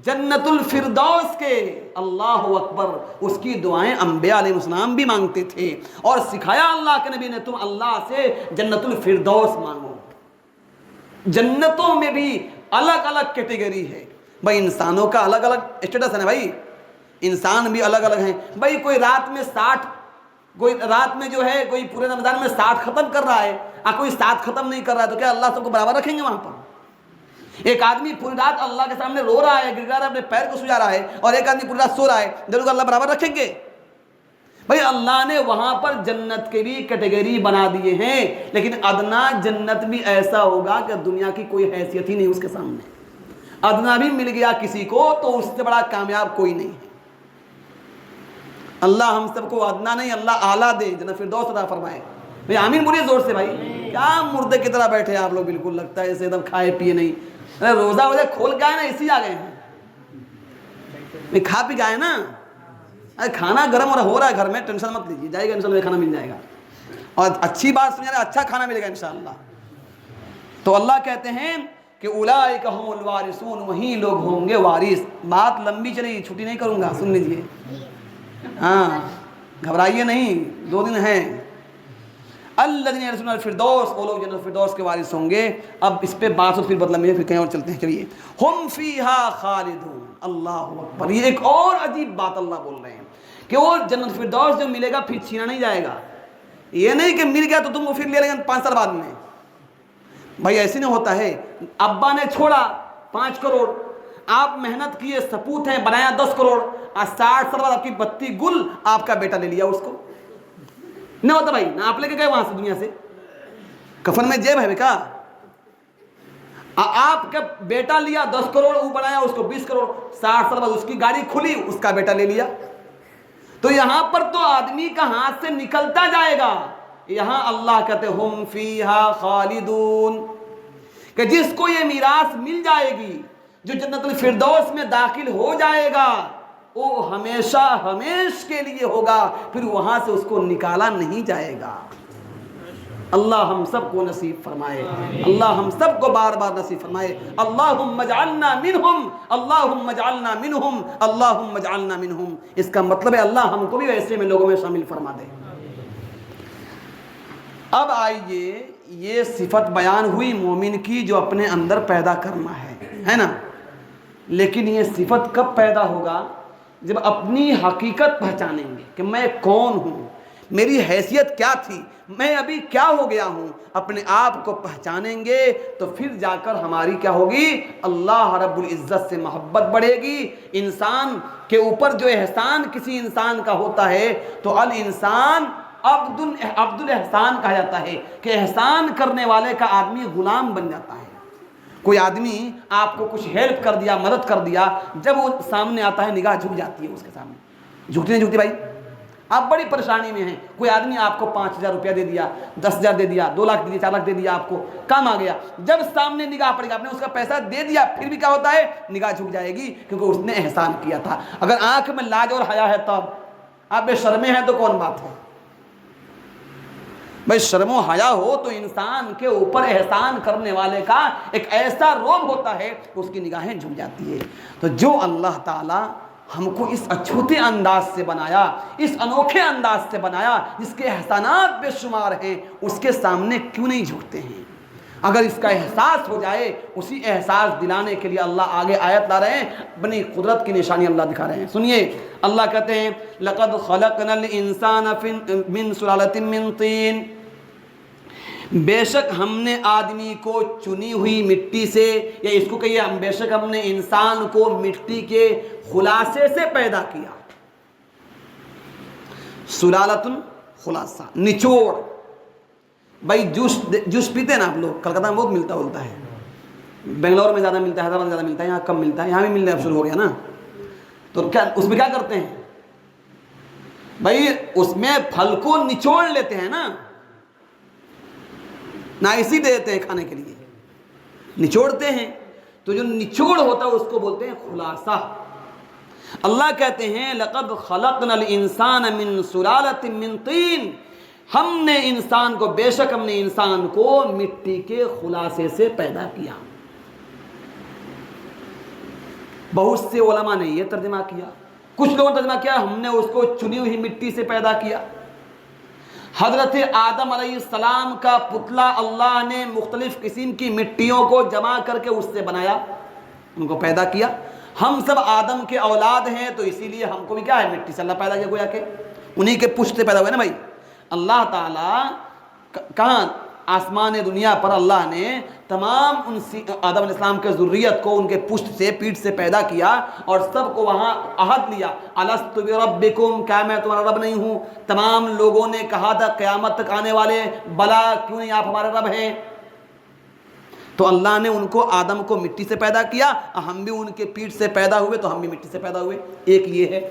جنت الفردوس کے۔ اللہ اکبر! اس کی دعائیں انبیاء علیہ السلام بھی مانگتے تھے اور سکھایا اللہ کے نبی نے، تم اللہ سے جنت الفردوس مانگو۔ جنتوں میں بھی الگ الگ کیٹیگری ہے بھائی، انسانوں کا الگ الگ اسٹیٹس ہے نا بھائی، انسان بھی الگ الگ ہیں بھائی۔ کوئی رات میں 60، کوئی رات میں جو ہے کوئی پورے رمضان میں 60 ختم کر رہا ہے، اور کوئی 7 ختم نہیں کر رہا ہے، تو کیا اللہ سب کو برابر رکھیں گے وہاں پر؟ ایک آدمی پوری رات اللہ کے سامنے رو رہا ہے، گر رہا ہے، اپنے پیر کو سجا رہا ہے، اور ایک آدمی پوری رات سو رہا ہے، دونوں کو اللہ برابر رکھیں گے؟ بھائی اللہ نے وہاں پر جنت کے بھی کیٹیگری بنا دیے ہیں، لیکن ادنا جنت بھی ایسا ہوگا کہ دنیا کی کوئی حیثیت ہی نہیں اس کے سامنے۔ ادنا بھی مل گیا کسی کو تو اس سے بڑا کامیاب کوئی نہیں ہے۔ اللہ ہم سب کو ادنا نہیں، اللہ اعلیٰ دے، جنت فردوس عطا فرمائے۔ بھائی آمین بولیے زور سے بھائی۔ کیا مردے کی طرح بیٹھے آپ لوگ؟ بالکل لگتا ہے ایسے ایک دم کھائے پیے نہیں، روزہ وجہ کھول کے آئے نا، اسی آ گئے ہیں، کھا پی کے آئے نا۔ کھانا گرم ہو رہا ہے گھر میں، ٹینشن مت لیجیے، جائے گا انشاءاللہ کھانا مل جائے گا، اور اچھی بات سنیے، اچھا کھانا ملے گا انشاءاللہ۔ تو اللہ کہتے ہیں کہ اولئک هم الوارثون، وہی لوگ ہوں گے وارث۔ بات لمبی چلے گی، چھٹی نہیں کروں گا، سن لیجئے، ہاں گھبرائیے نہیں، 2 دن ہیں۔ الذین یرثون الفردوس، وہ لوگ جنت الفردوس کے وارث ہوں گے۔ اب اس پہ بات پھر بدلمی ہے، پھر کہیں اور چلتے ہیں۔ چلیے، ہم فیہا خالدون، اللہ اکبر، یہ ایک اور عجیب بات اللہ بول رہے ہیں کہ وہ جنت الفردوس جو ملے گا پھر چھینا نہیں جائے گا۔ یہ نہیں کہ مل گیا تو تم کو پھر لے لیں گے 5 سال بعد میں، بھائی ایسے نہیں ہوتا ہے۔ ابا نے چھوڑا 5 کروڑ، آپ محنت کیے، سپوت ہیں، بنایا 10 کروڑ، 60 سال بعد آپ کی بتی گل آپ کا بیٹا لے لیا اس کو، نہیں ہوتا بھائی؟ نہ آپ لے کے گئے وہاں سے دنیا سے، کفن میں جیب ہے بیکا، آپ کا بیٹا لیا 10 کروڑ، وہ بنایا اس کو 20 کروڑ، 60 سال بعد اس کی گاڑی کھلی، اس کا بیٹا لے لیا۔ تو یہاں پر تو آدمی کا ہاتھ سے نکلتا جائے گا، یہاں اللہ کہتے ہم فیہا خالدون، کہ جس کو یہ میراث مل جائے گی، جو جنت الفردوس میں داخل ہو جائے گا، وہ ہمیشہ ہمیش کے لیے ہوگا، پھر وہاں سے اس کو نکالا نہیں جائے گا۔ اللہ ہم سب کو نصیب فرمائے، اللہ ہم سب کو بار بار نصیب فرمائے۔ اللہم اجعلنا منہم، اللہم اجعلنا منہم، اللہم اجعلنا منہم، اس کا مطلب ہے اللہ ہم کو بھی ایسے میں لوگوں میں شامل فرما دے۔ اب آئیے، یہ صفت بیان ہوئی مومن کی جو اپنے اندر پیدا کرنا ہے نا، لیکن یہ صفت کب پیدا ہوگا؟ جب اپنی حقیقت پہچانیں گے کہ میں کون ہوں، میری حیثیت کیا تھی، میں ابھی کیا ہو گیا ہوں، اپنے آپ کو پہچانیں گے تو پھر جا کر ہماری کیا ہوگی؟ اللہ رب العزت سے محبت بڑھے گی۔ انسان کے اوپر جو احسان کسی انسان کا ہوتا ہے تو الانسان عبد الاحسان کہا جاتا ہے، کہ احسان کرنے والے کا آدمی غلام بن جاتا ہے۔ کوئی آدمی آپ کو کچھ ہیلپ کر دیا، مدد کر دیا، جب وہ سامنے آتا ہے نگاہ جھک جاتی ہے اس کے سامنے، جھکتی نہیں جھکتی بھائی؟ آپ بڑی پریشانی میں ہیں، کوئی آدمی آپ کو 5,000 روپیہ دے دیا، 10,000 دے دیا، 2 لاکھ دے دیا، 4 لاکھ دے دیا، آپ کو کام آ گیا، جب سامنے نگاہ پڑے گا، آپ نے اس کا پیسہ دے دیا، پھر بھی کیا ہوتا ہے؟ نگاہ جھک جائے گی، کیونکہ اس نے احسان کیا تھا۔ اگر آنکھ میں لاج اور حیا ہے تب آپ بے شرمے ہیں تو کون بات ہے بھائی؟ شرم و حیا ہو تو انسان کے اوپر احسان کرنے والے کا ایک ایسا روب ہوتا ہے کہ اس کی نگاہیں جھک جاتی ہے۔ تو جو اللہ تعالیٰ ہم کو اس اچھوتے انداز سے بنایا، اس انوکھے انداز سے بنایا، جس کے احسانات بے شمار ہیں، اس کے سامنے کیوں نہیں جھکتے ہیں؟ اگر اس کا احساس ہو جائے، اسی احساس دلانے کے لیے اللہ آگے آیت لا رہے ہیں، اپنی قدرت کی نشانی اللہ دکھا رہے ہیں۔ سنیے، اللہ کہتے ہیں لَقَدْ خَلَقْنَا الْإِنسَانَ مِنْ سُلَالَةٍ مِّن طِينٍ، بے شک ہم نے آدمی کو چنی ہوئی مٹی سے، یا اس کو کہیے بے شک ہم نے انسان کو مٹی کے خلاصے سے پیدا کیا۔ سلالتن، خلاصہ، نچوڑ۔ بھائی جوس پیتے ہیں نا آپ لوگ، کلکتہ میں بہت ملتا ہے، بنگلور میں زیادہ ملتا ہے، حیدرآباد میں زیادہ ملتا ہے، یہاں کم ملتا ہے، یہاں بھی ملنا اب شروع ہو گیا نا۔ تو کیا اس میں کیا کرتے ہیں بھائی؟ اس میں پھل کو نچوڑ لیتے ہیں نا، نہ اسی دیتے ہیں کھانے کے لیے، نچوڑتے ہیں۔ تو جو نچوڑ ہوتا ہے اس کو بولتے ہیں خلاصہ۔ اللہ کہتے ہیں لَقَدْ خَلَقْنَا الْإِنسَانَ مِنْ سُلَالَةٍ مِّن طِينٍ، ہم نے انسان کو، بے شک ہم نے انسان کو مٹی کے خلاصے سے پیدا کیا۔ بہت سے علماء نے یہ ترجمہ کیا، کچھ لوگوں نے ترجمہ کیا ہم نے اس کو چنی ہوئی مٹی سے پیدا کیا۔ حضرت آدم علیہ السلام کا پتلا اللہ نے مختلف قسم کی مٹیوں کو جمع کر کے اس سے بنایا، ان کو پیدا کیا۔ ہم سب آدم کے اولاد ہیں تو اسی لیے ہم کو بھی کیا ہے؟ مٹی سے اللہ پیدا کیا، گویا کہ انہی کے پشت سے پیدا ہوئے نا بھائی۔ اللہ تعالیٰ کہاں؟ آسمان دنیا پر اللہ نے تمام ان آدم علیہ السلام کے ذریت کو ان کے پشت سے، پیٹھ سے پیدا کیا، اور سب کو وہاں عہد لیا، الست بربکم، کیا میں تمہارا رب نہیں ہوں؟ تمام لوگوں نے کہا تھا قیامت تک آنے والے، بلا کیوں نہیں آپ ہمارے رب ہیں؟ تو اللہ نے ان کو، آدم کو مٹی سے پیدا کیا، ہم بھی ان کے پیٹھ سے پیدا ہوئے تو ہم بھی مٹی سے پیدا ہوئے۔ ایک یہ ہے۔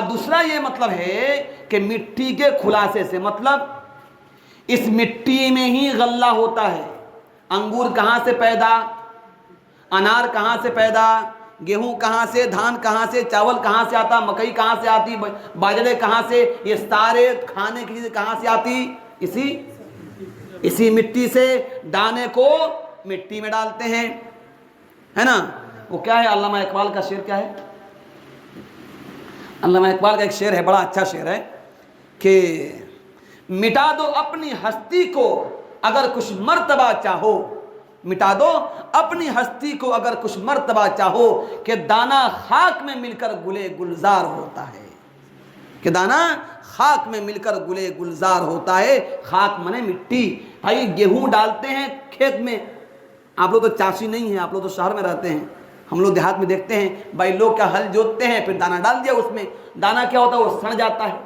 دوسرا یہ مطلب ہے کہ مٹی کے خلاصے سے، مطلب اس مٹی میں ہی غلہ ہوتا ہے۔ انگور کہاں سے پیدا؟ انار کہاں سے پیدا؟ گیہوں کہاں سے؟ دھان کہاں سے؟ چاول کہاں سے آتا؟ مکئی کہاں سے آتی؟ باجرے کہاں سے؟ یہ سارے کھانے کی چیزیں کہاں سے آتی؟ اسی مٹی سے۔ دانے کو مٹی میں ڈالتے ہیں، ہے نا؟ وہ کیا ہے؟ علامہ اقبال کا شعر کیا ہے؟ علامہ اقبال کا ایک شعر ہے، بڑا اچھا شعر ہے کہ مٹا دو اپنی ہستی کو اگر کچھ مرتبہ چاہو، مٹا دو اپنی ہستی کو اگر کچھ مرتبہ چاہو، کہ دانا خاک میں مل کر گلے گلزار ہوتا ہے، کہ دانا خاک میں مل کر گلے گلزار ہوتا ہے۔ خاک منے مٹی۔ بھائی گیہوں ڈالتے ہیں کھیت میں، آپ لوگ تو چاسی نہیں ہیں، آپ لوگ تو شہر میں رہتے ہیں، ہم لوگ دیہات میں دیکھتے ہیں بھائی لوگ کیا ہل جوتتے ہیں، پھر دانا ڈال دیا اس میں، دانا کیا ہوتا ہے؟ وہ سڑ جاتا ہے،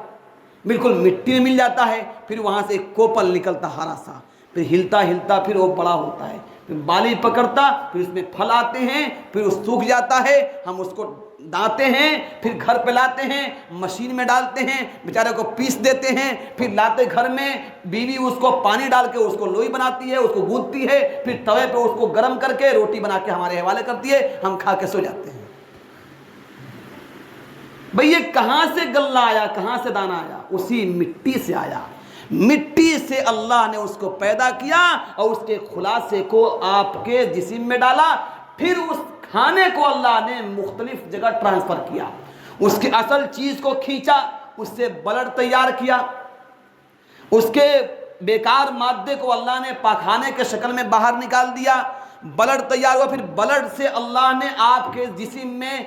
بالکل مٹی میں مل جاتا ہے، پھر وہاں سے ایک کوپل نکلتا ہرا سا، پھر ہلتا ہلتا پھر وہ بڑا ہوتا ہے، پھر بالی پکڑتا، پھر اس میں پھل آتے ہیں، پھر وہ سوکھ جاتا ہے، ہم اس کو داتے ہیں، پھر گھر پہ لاتے ہیں، مشین میں ڈالتے ہیں، بیچارے کو پیس دیتے ہیں، پھر لاتے گھر میں، بیوی اس کو پانی ڈال کے اس کو لوئی بناتی ہے، اس کو گوندتی ہے، پھر توے پہ اس کو گرم کر کے روٹی بنا کے ہمارے حوالے کرتی ہے، ہم کھا کے سو جاتے ہیں۔ بھئی یہ کہاں سے غلہ آیا، کہاں سے دانہ آیا؟ اسی مٹی سے آیا۔ مٹی سے اللہ نے اس کو پیدا کیا اور اس کے خلاصے کو آپ کے جسم میں ڈالا، پھر اس کھانے کو اللہ نے مختلف جگہ ٹرانسفر کیا، اس کی اصل چیز کو کھینچا، اس سے بلڈ تیار کیا، اس کے بیکار مادے کو اللہ نے پاخانے کے شکل میں باہر نکال دیا، بلڈ تیار ہوا، پھر بلڈ سے اللہ نے آپ کے جسم میں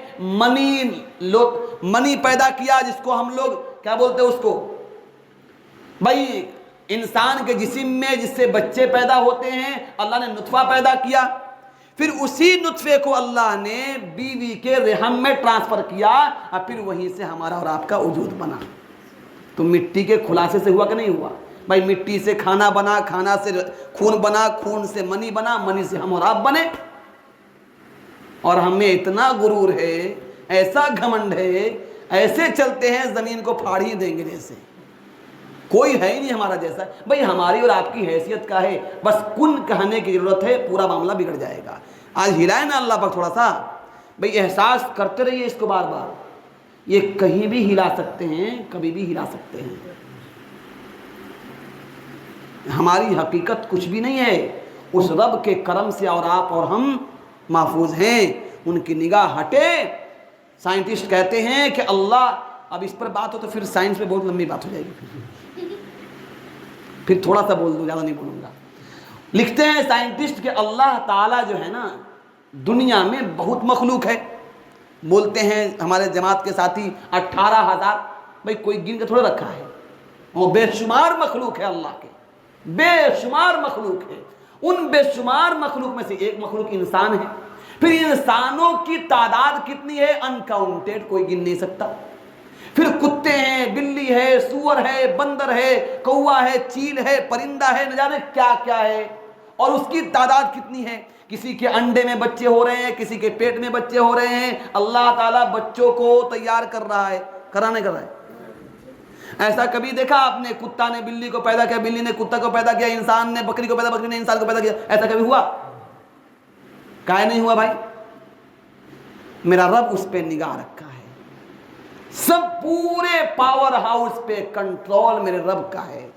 منی پیدا کیا، جس کو ہم لوگ کیا بولتے ہیں اس کو؟ بھائی انسان کے جسم میں جس سے بچے پیدا ہوتے ہیں، اللہ نے نطفہ پیدا کیا، پھر اسی نطفے کو اللہ نے بیوی کے رحم میں ٹرانسفر کیا، اور پھر وہیں سے ہمارا اور آپ کا وجود بنا۔ تو مٹی کے خلاصے سے ہوا کہ نہیں ہوا؟ بھائی مٹی سے کھانا بنا، کھانا سے خون بنا، خون سے منی بنا، منی سے ہم اور آپ بنے۔ اور ہمیں اتنا غرور ہے، ایسا گھمنڈ ہے، ایسے چلتے ہیں زمین کو پھاڑ ہی دیں گے جیسے کوئی ہے ہی نہیں ہمارا جیسا۔ بھئی ہماری اور آپ کی حیثیت کا ہے، بس کن کہنے کی ضرورت ہے، پورا معاملہ بگڑ جائے گا۔ آج ہلائے نا اللہ پاک تھوڑا سا، بھئی احساس کرتے رہیے اس کو بار بار، یہ کہیں بھی ہلا سکتے ہیں، کبھی بھی ہلا سکتے ہیں۔ ہماری حقیقت کچھ بھی نہیں ہے، اس رب کے کرم سے اور آپ اور ہم محفوظ ہیں، ان کی نگاہ ہٹے۔ سائنٹسٹ کہتے ہیں کہ اللہ، اب اس پر بات ہو تو پھر سائنس میں بہت لمبی بات ہو جائے گی، پھر تھوڑا سا بول دوں، زیادہ نہیں بولوں گا۔ لکھتے ہیں سائنٹسٹ کہ اللہ تعالیٰ جو ہے نا، دنیا میں بہت مخلوق ہے، بولتے ہیں ہمارے جماعت کے ساتھی 18,000، بھئی کوئی گن کے تھوڑا رکھا ہے، وہ بے شمار مخلوق ہے اللہ کے، بے شمار مخلوق ہے۔ ان بے شمار مخلوق میں سے ایک مخلوق انسان ہے، پھر انسانوں کی تعداد کتنی ہے؟ انکاؤنٹیڈ، کوئی گن نہیں سکتا۔ پھر کتے ہیں، بلی ہے، سور ہے، بندر ہے، کوا ہے، چیل ہے، پرندہ ہے، نہ جانے کیا کیا ہے، اور اس کی تعداد کتنی ہے۔ کسی کے انڈے میں بچے ہو رہے ہیں، کسی کے پیٹ میں بچے ہو رہے ہیں، اللہ تعالیٰ بچوں کو تیار کر رہا ہے، کرانے کر رہا ہے۔ ایسا کبھی دیکھا آپ نے کتا نے بلی کو پیدا کیا، بلی نے کتا کو پیدا کیا، انسان نے بکری کو پیدا، بکری نے انسان کو پیدا کیا؟ ایسا کبھی ہوا؟ کائے نہیں ہوا بھائی۔ میرا رب اس پہ نگاہ رکھا ہے، سب پورے پاور ہاؤس پہ کنٹرول میرے رب کا ہے،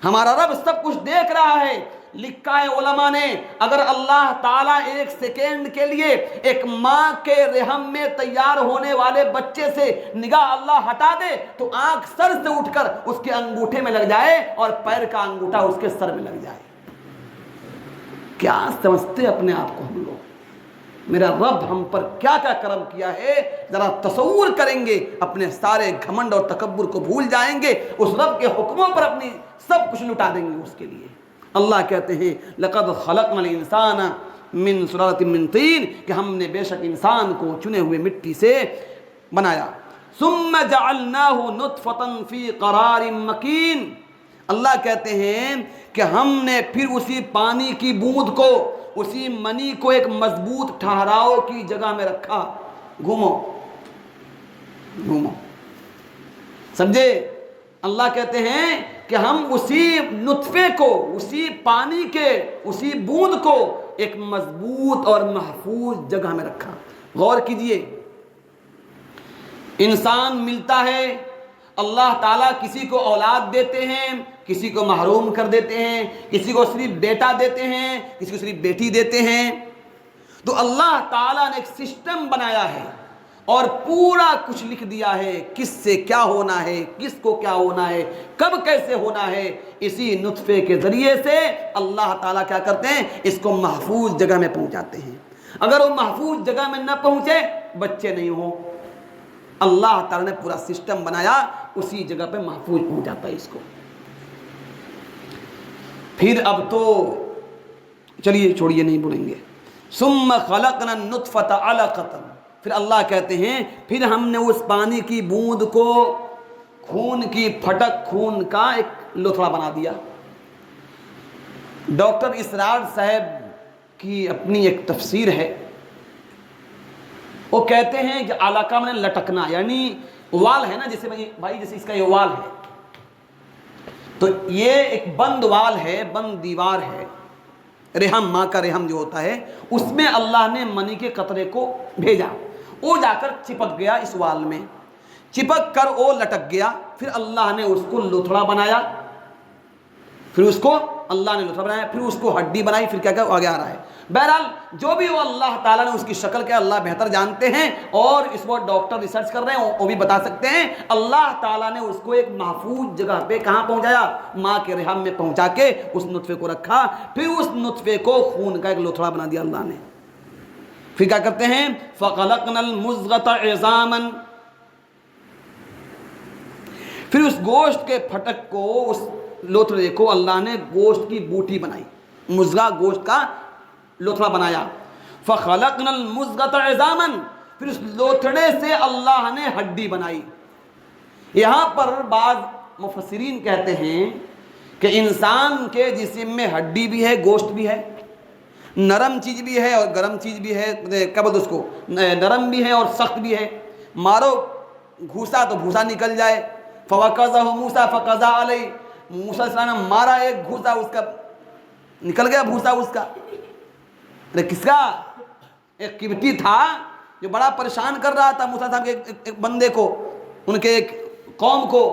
ہمارا رب سب کچھ دیکھ رہا ہے۔ لکھا ہے علماء نے، اگر اللہ تعالیٰ ایک سیکنڈ کے لیے ایک ماں کے رحم میں تیار ہونے والے بچے سے نگاہ اللہ ہٹا دے تو آنکھ سر سے اٹھ کر اس کے انگوٹھے میں لگ جائے اور پیر کا انگوٹھا اس کے سر میں لگ جائے۔ کیا سمجھتے اپنے آپ کو ہم لوگ؟ میرا رب ہم پر کیا کیا کرم کیا ہے، ذرا تصور کریں گے، اپنے سارے گھمنڈ اور تکبر کو بھول جائیں گے، اس رب کے حکموں پر اپنی سب کچھ لٹا دیں گے اس کے لیے۔ اللہ کہتے ہیں لَقَدْ خَلَقْنَا الْإِنسَانَ مِنْ سُلَالَةٍ مِّن طِينٍ، کہ ہم نے بے شک انسان کو چنے ہوئے مٹی سے بنایا۔ ثُمَّ جَعَلْنَاهُ نُطْفَةً فِي قَرَارٍ مَّكِينٍ، اللہ کہتے ہیں کہ ہم نے پھر اسی پانی کی بوند کو، اسی منی کو ایک مضبوط ٹھہراؤ کی جگہ میں رکھا۔ گھومو گھومو، سمجھے؟ اللہ کہتے ہیں کہ ہم اسی نطفے کو، اسی پانی کے، اسی بوند کو ایک مضبوط اور محفوظ جگہ میں رکھا۔ غور کیجئے، انسان ملتا ہے، اللہ تعالیٰ کسی کو اولاد دیتے ہیں، کسی کو محروم کر دیتے ہیں، کسی کو صرف بیٹا دیتے ہیں، کسی کو صرف بیٹی دیتے ہیں۔ تو اللہ تعالیٰ نے ایک سسٹم بنایا ہے اور پورا کچھ لکھ دیا ہے، کس سے کیا ہونا ہے، کس کو کیا ہونا ہے، کب کیسے ہونا ہے۔ اسی نطفے کے ذریعے سے اللہ تعالیٰ کیا کرتے ہیں، اس کو محفوظ جگہ میں پہنچاتے ہیں۔ اگر وہ محفوظ جگہ میں نہ پہنچے، بچے نہیں ہوں، اللہ تعالیٰ نے پورا سسٹم بنایا، اسی جگہ پہ محفوظ پہنچاتا ہے اس کو۔ پھر اب تو چلیے چھوڑیے، نہیں بولیں گے۔ ثم خلقنا النطفۃ علقۃ، پھر اللہ کہتے ہیں پھر ہم نے اس پانی کی بوند کو خون کی پھٹک، خون کا ایک لوتھڑا بنا دیا۔ ڈاکٹر اسرار صاحب کی اپنی ایک تفسیر ہے، وہ کہتے ہیں کہ علقہ میں لٹکنا، یعنی وال ہے نا، جیسے بھائی جیسے اس کا یہ وال ہے، تو یہ ایک بند وال ہے، بند دیوار ہے، رحم، ماں کا رحم جو ہوتا ہے، اس میں اللہ نے منی کے قطرے کو بھیجا، وہ جا کر چپک گیا اس وال میں، چپک کر وہ لٹک گیا، پھر اللہ نے اس کو لوتھڑا بنایا، پھر اس کو اللہ نے لوتھڑا بنایا، پھر اس کو ہڈی بنائی، پھر کیا کیا آگے آ رہا ہے۔ بہرحال جو بھی وہ اللہ تعالیٰ نے اس کی شکل کے اللہ بہتر جانتے ہیں، اور اس وقت ڈاکٹر ریسرچ کر رہے ہیں، وہ بھی بتا سکتے ہیں۔ اللہ تعالیٰ نے اس کو ایک محفوظ جگہ پہ کہاں پہنچایا، ماں کے رحم میں پہنچا کے اس نطفے کو رکھا، پھر اس نطفے کو خون کا ایک لوتھڑا بنا دیا اللہ نے۔ پھر کیا کرتے ہیں، فَخَلَقْنَا الْمُضْغَةَ عِظَامًا، پھر اس گوشت کے پھٹک کو، اس لوتھڑے کو اللہ نے گوشت کی بوٹی بنائی، مضغہ گوشت کا لوتھڑا بنایا۔ فَخَلَقْنَا الْمُضْغَةَ عِظَامًا، پھر اس لوتھڑے سے اللہ نے ہڈی بنائی۔ یہاں پر بعض مفسرین کہتے ہیں کہ انسان کے جسم میں ہڈی بھی ہے، گوشت بھی ہے، نرم چیز بھی ہے اور گرم چیز بھی ہے، کیا بولتے اس کو، نرم بھی ہے اور سخت بھی ہے۔ مارو گھوسا تو بھوسا نکل جائے، فَوَقَذَهُ مُوسَىٰ فَقَضَىٰ عَلَيْهِ، موسیٰ علیہ السلام نے مارا ایک گھوسا، اس کا نکل گیا بھوسا اس کا۔ ارے کس کا؟ ایک قبطی تھا جو بڑا پریشان کر رہا تھا موسیٰ صاحب کے ایک بندے کو، ان کے ایک قوم کو۔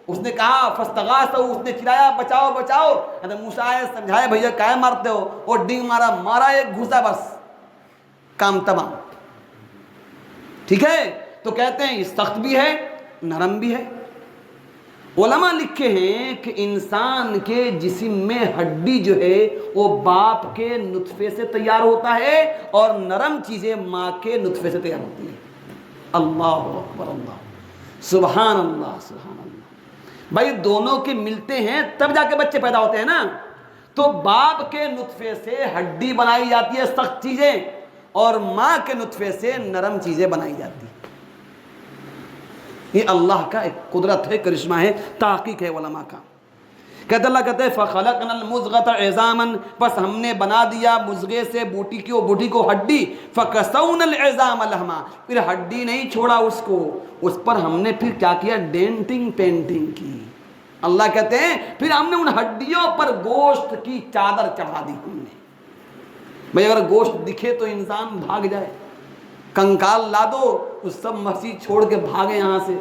اس نے کہا فاستغاثہ، اس نے چلایا بچاؤ بچاؤ، موسیٰ آئے سمجھائے بھیا کیا مارتے ہو، اور ڈنگ مارا ایک گھوسا، بس کام تمام۔ ٹھیک ہے، تو کہتے ہیں یہ سخت بھی ہے نرم بھی ہے۔ علماء لکھے ہیں کہ انسان کے جسم میں ہڈی جو ہے وہ باپ کے نطفے سے تیار ہوتا ہے، اور نرم چیزیں ماں کے نطفے سے تیار ہوتی ہیں۔ اللہ اکبر، اللہ سبحان اللہ سبحان اللہ۔ بھائی دونوں کے ملتے ہیں تب جا کے بچے پیدا ہوتے ہیں نا، تو باپ کے نطفے سے ہڈی بنائی جاتی ہے سخت چیزیں، اور ماں کے نطفے سے نرم چیزیں بنائی جاتی ہیں۔ یہ اللہ کا ایک قدرت ہے، کرشمہ ہے، تحقیق ہے علماء کا۔ کہتے اللہ کہتے ہیں فَخَلَقْنَا الْمُضْغَةَ عِظَامًا، بس ہم نے بنا دیا مضغے سے بوٹی کو ہڈی، فَكَسَوْنَا الْعِظَامَ لَحْمًا، پھر ہڈی نہیں چھوڑا اس کو، اس پر ہم نے پھر کیا کیا، ڈینٹنگ پینٹنگ کی۔ اللہ کہتے ہیں پھر ہم نے ان ہڈیوں پر گوشت کی چادر چڑھا دی ہم نے۔ بھئی اگر گوشت دکھے تو انسان بھاگ جائے، کنکال لا دو تو سب مسجد چھوڑ کے بھاگے یہاں سے،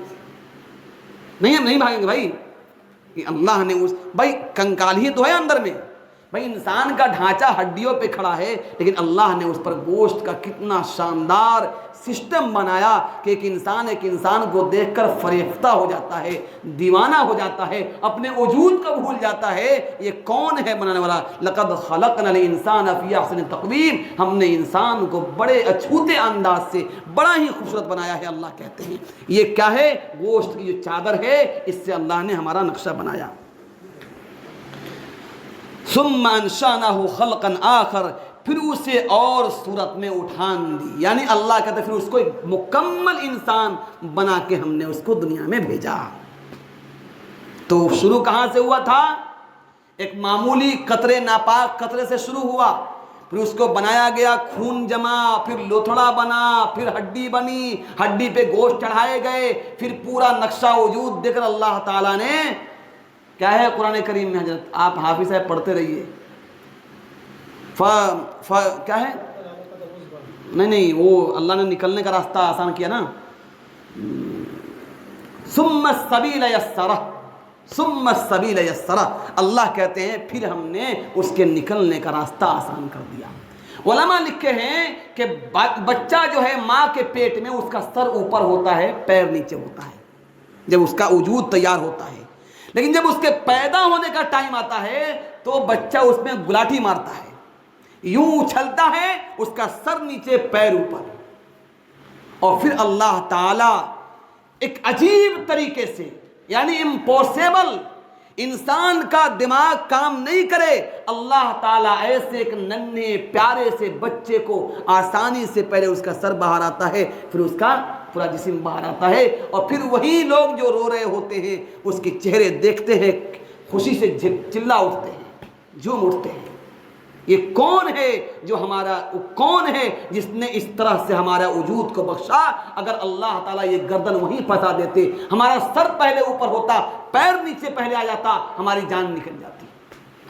نہیں بھاگیں گے بھائی۔ اللہ نے بھائی کنکال ہی تو ہے اندر میں، بھائی انسان کا ڈھانچہ ہڈیوں پہ کھڑا ہے، لیکن اللہ نے اس پر گوشت کا کتنا شاندار سسٹم بنایا کہ ایک انسان کو دیکھ کر فریفتہ ہو جاتا ہے، دیوانہ ہو جاتا ہے، اپنے وجود کو بھول جاتا ہے یہ کون ہے بنانے والا۔ لقد خلقنا الانسان فی احسن تقویم، ہم نے انسان کو بڑے اچھوتے انداز سے بڑا ہی خوبصورت بنایا ہے۔ اللہ کہتے ہیں یہ کیا ہے، گوشت کی جو چادر ہے، اس سے اللہ نے ہمارا نقشہ بنایا۔ ثم انشأناه خلقا آخر، پھر اسے اور صورت میں اٹھان دی، یعنی اللہ کہتے پھر اس کو ایک مکمل انسان بنا کے ہم نے اس کو دنیا میں بھیجا۔ تو شروع کہاں سے ہوا تھا، ایک معمولی قطرے، ناپاک قطرے سے شروع ہوا، پھر اس کو بنایا گیا، خون جما، پھر لوتھڑا بنا، پھر ہڈی بنی، ہڈی پہ گوشت چڑھائے گئے، پھر پورا نقشہ وجود دے کر اللہ تعالیٰ نے کیا ہے قرآن کریم میں، حضرت آپ حافظ صاحب پڑھتے رہیے، کیا ہے، نہیں وہ اللہ نے نکلنے کا راستہ آسان کیا نا، ثم السبیل یسرہ، ثم السبیل یسرہ، اللہ کہتے ہیں پھر ہم نے اس کے نکلنے کا راستہ آسان کر دیا۔ علماء لکھے ہیں کہ بچہ جو ہے ماں کے پیٹ میں اس کا سر اوپر ہوتا ہے، پیر نیچے ہوتا ہے جب اس کا وجود تیار ہوتا ہے، لیکن جب اس کے پیدا ہونے کا ٹائم آتا ہے تو بچہ اس میں گلاٹھی مارتا ہے، یوں اچھلتا ہے، اس کا سر نیچے پیر اوپر، اور پھر اللہ تعالی ایک عجیب طریقے سے، یعنی امپوسیبل، انسان کا دماغ کام نہیں کرے، اللہ تعالیٰ ایسے ایک ننھے پیارے سے بچے کو آسانی سے پہلے اس کا سر باہر آتا ہے، پھر اس کا پورا جسم باہر آتا ہے، اور پھر وہی لوگ جو رو رہے ہوتے ہیں اس کے چہرے دیکھتے ہیں، خوشی سے چلا اٹھتے ہیں، جھوم اٹھتے ہیں۔ یہ کون ہے جو کون ہے جس نے اس طرح سے ہمارا وجود کو بخشا؟ اگر اللہ تعالیٰ یہ گردن وہیں پھنسا دیتے، ہمارا سر پہلے اوپر ہوتا، پیر نیچے پہلے آ جاتا، ہماری جان نکل جاتی۔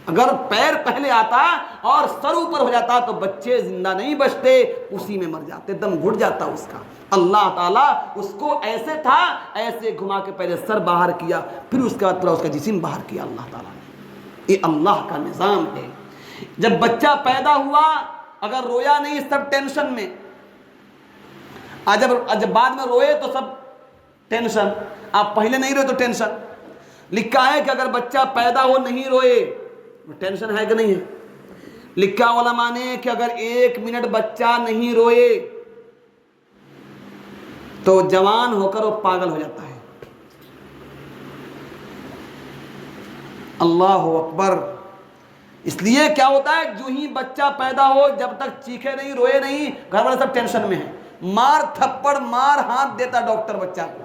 اگر پیر پہلے آتا اور سر اوپر ہو جاتا تو بچے زندہ نہیں بچتے، اسی میں مر جاتے، دم گھٹ جاتا اس کا۔ اللہ تعالیٰ اس کو ایسے تھا، ایسے گھما کے پہلے سر باہر کیا، پھر اس کے بعد پورا اس کا جسم باہر کیا اللہ تعالیٰ نے۔ یہ اللہ کا نظام ہے۔ جب بچہ پیدا ہوا اگر رویا نہیں سب ٹینشن میں، جب بعد میں روئے تو سب ٹینشن، آپ پہلے نہیں روئے تو ٹینشن۔ لکھا ہے کہ اگر بچہ پیدا ہو نہیں روئے ٹینشن ہے کہ نہیں ہے؟ لکھا علماء نے کہ اگر 1 منٹ بچہ نہیں روئے تو جوان ہو کر وہ پاگل ہو جاتا ہے۔ اللہ اکبر۔ اس لیے کیا ہوتا ہے، جو ہی بچہ پیدا ہو جب تک چیخے نہیں روئے نہیں، گھر والے سب ٹینشن میں ہیں، مار تھپڑ مار ہاتھ دیتا ڈاکٹر بچہ کو۔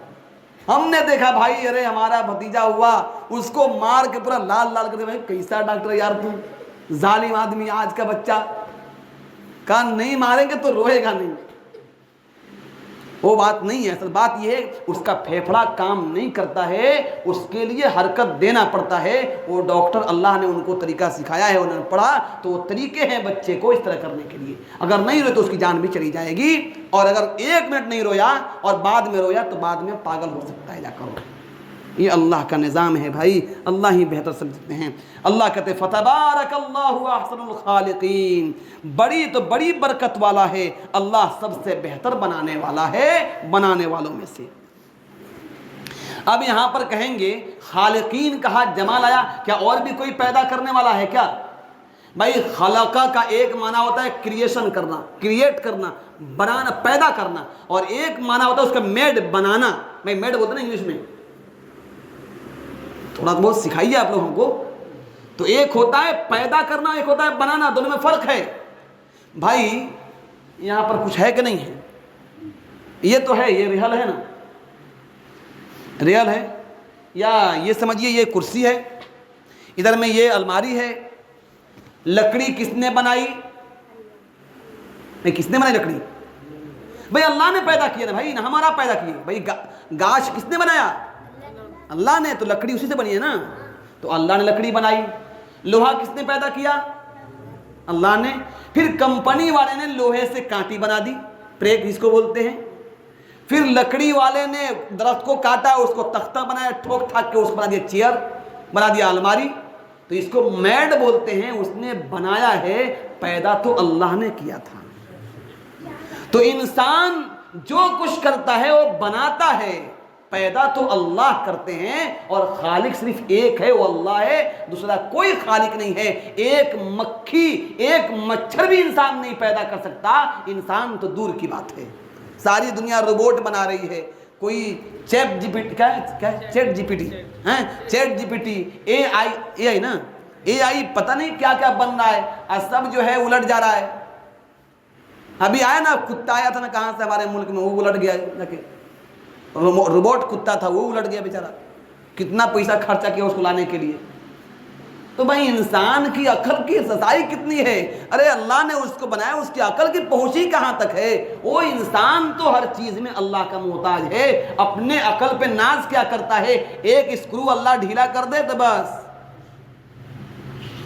ہم نے دیکھا بھائی، ارے ہمارا بھتیجا ہوا، اس کو مار کے پورا لال لال کر دے، بھائی کیسا ڈاکٹر ہے یار تم، ظالم آدمی آج کا بچہ۔ کہا نہیں ماریں گے تو روئے گا نہیں۔ وہ بات نہیں ہے، اصل بات یہ ہے اس کا پھیپھڑا کام نہیں کرتا ہے، اس کے لیے حرکت دینا پڑتا ہے۔ وہ ڈاکٹر اللہ نے ان کو طریقہ سکھایا ہے، انہوں نے پڑھا تو وہ طریقے ہیں بچے کو اس طرح کرنے کے لیے۔ اگر نہیں روئے تو اس کی جان بھی چلی جائے گی، اور اگر 1 منٹ نہیں رویا اور بعد میں رویا تو بعد میں پاگل ہو سکتا ہے جا کر۔ یہ اللہ کا نظام ہے بھائی، اللہ ہی بہتر سمجھتے ہیں۔ اللہ کہتے ہیں فتبارک اللہ احسن الخالقین، بڑی تو بڑی برکت والا ہے اللہ، سب سے بہتر بنانے والا ہے بنانے والوں میں سے۔ اب یہاں پر کہیں گے خالقین کہا، جمال آیا، کیا اور بھی کوئی پیدا کرنے والا ہے کیا؟ بھائی خلقہ کا ایک معنی ہوتا ہے کریشن کرنا، کریٹ کرنا، بنانا، پیدا کرنا، اور ایک معنی ہوتا ہے اس کا میڈ، بنانا۔ میں میڈ بولتے نا انگلش میں، تھوڑا بہت سکھائیے آپ لوگوں کو۔ تو ایک ہوتا ہے پیدا کرنا، ایک ہوتا ہے بنانا، دونوں میں فرق ہے۔ بھائی یہاں پر کچھ ہے کہ نہیں ہے؟ یہ تو ہے، یہ ریئل ہے نا، ریئل ہے، یا یہ سمجھیے یہ کرسی ہے، ادھر میں یہ الماری ہے۔ لکڑی کس نے بنائی؟ نہیں، کس نے بنائی لکڑی؟ بھائی اللہ نے پیدا کیا نا بھائی، نہ ہمارا پیدا کیے۔ بھائی گاچھ کس نے بنایا؟ اللہ نے، تو لکڑی اسی سے بنی ہے نا، تو اللہ نے لکڑی بنائی۔ لوہا کس نے پیدا کیا؟ اللہ نے۔ پھر کمپنی والے نے لوہے سے کانٹی بنا دی، پریک جس کو بولتے ہیں۔ پھر لکڑی والے نے درخت کو کاٹا، اس کو تختہ بنایا، ٹھوک ٹھاک کے اس کو بنا دیا چیئر، بنا دیا الماری، تو اس کو میڈ بولتے ہیں۔ اس نے بنایا ہے، پیدا تو اللہ نے کیا تھا۔ تو انسان جو کچھ کرتا ہے وہ بناتا ہے، پیدا تو اللہ کرتے ہیں، اور خالق صرف ایک ہے، وہ اللہ ہے، دوسرا کوئی خالق نہیں ہے۔ ایک مکھی، ایک مچھر بھی انسان نہیں پیدا کر سکتا، انسان تو دور کی بات ہے۔ ساری دنیا روبوٹ بنا رہی ہے، کوئی چیٹ جی پی ٹی، کیا ہے ChatGPT, ChatGPT, A I نا، اے آئی پتہ نہیں کیا کیا بن رہا ہے، اور سب جو ہے الٹ جا رہا ہے۔ ابھی آیا نا کتا، آیا تھا نا کہاں سے ہمارے ملک میں، وہ الٹ گیا جا کے، روبوٹ کتا تھا وہ الٹ گیا بیچارہ، کتنا پیسہ خرچہ کیا اس کو لانے کے لیے۔ تو بھائی انسان کی عقل کی سزائی کتنی ہے، ارے اللہ نے اس کو بنایا، اس کی عقل کی پہنچی کہاں تک ہے؟ وہ انسان تو ہر چیز میں اللہ کا محتاج ہے، اپنے عقل پہ ناز کیا کرتا ہے، ایک اسکرو اللہ ڈھیلا کر دے تو بس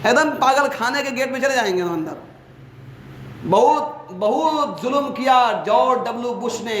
ایک دم پاگل خانے کے گیٹ میں چلے جائیں گے اندر۔ بہت ظلم کیا جارج ڈبلیو بش نے،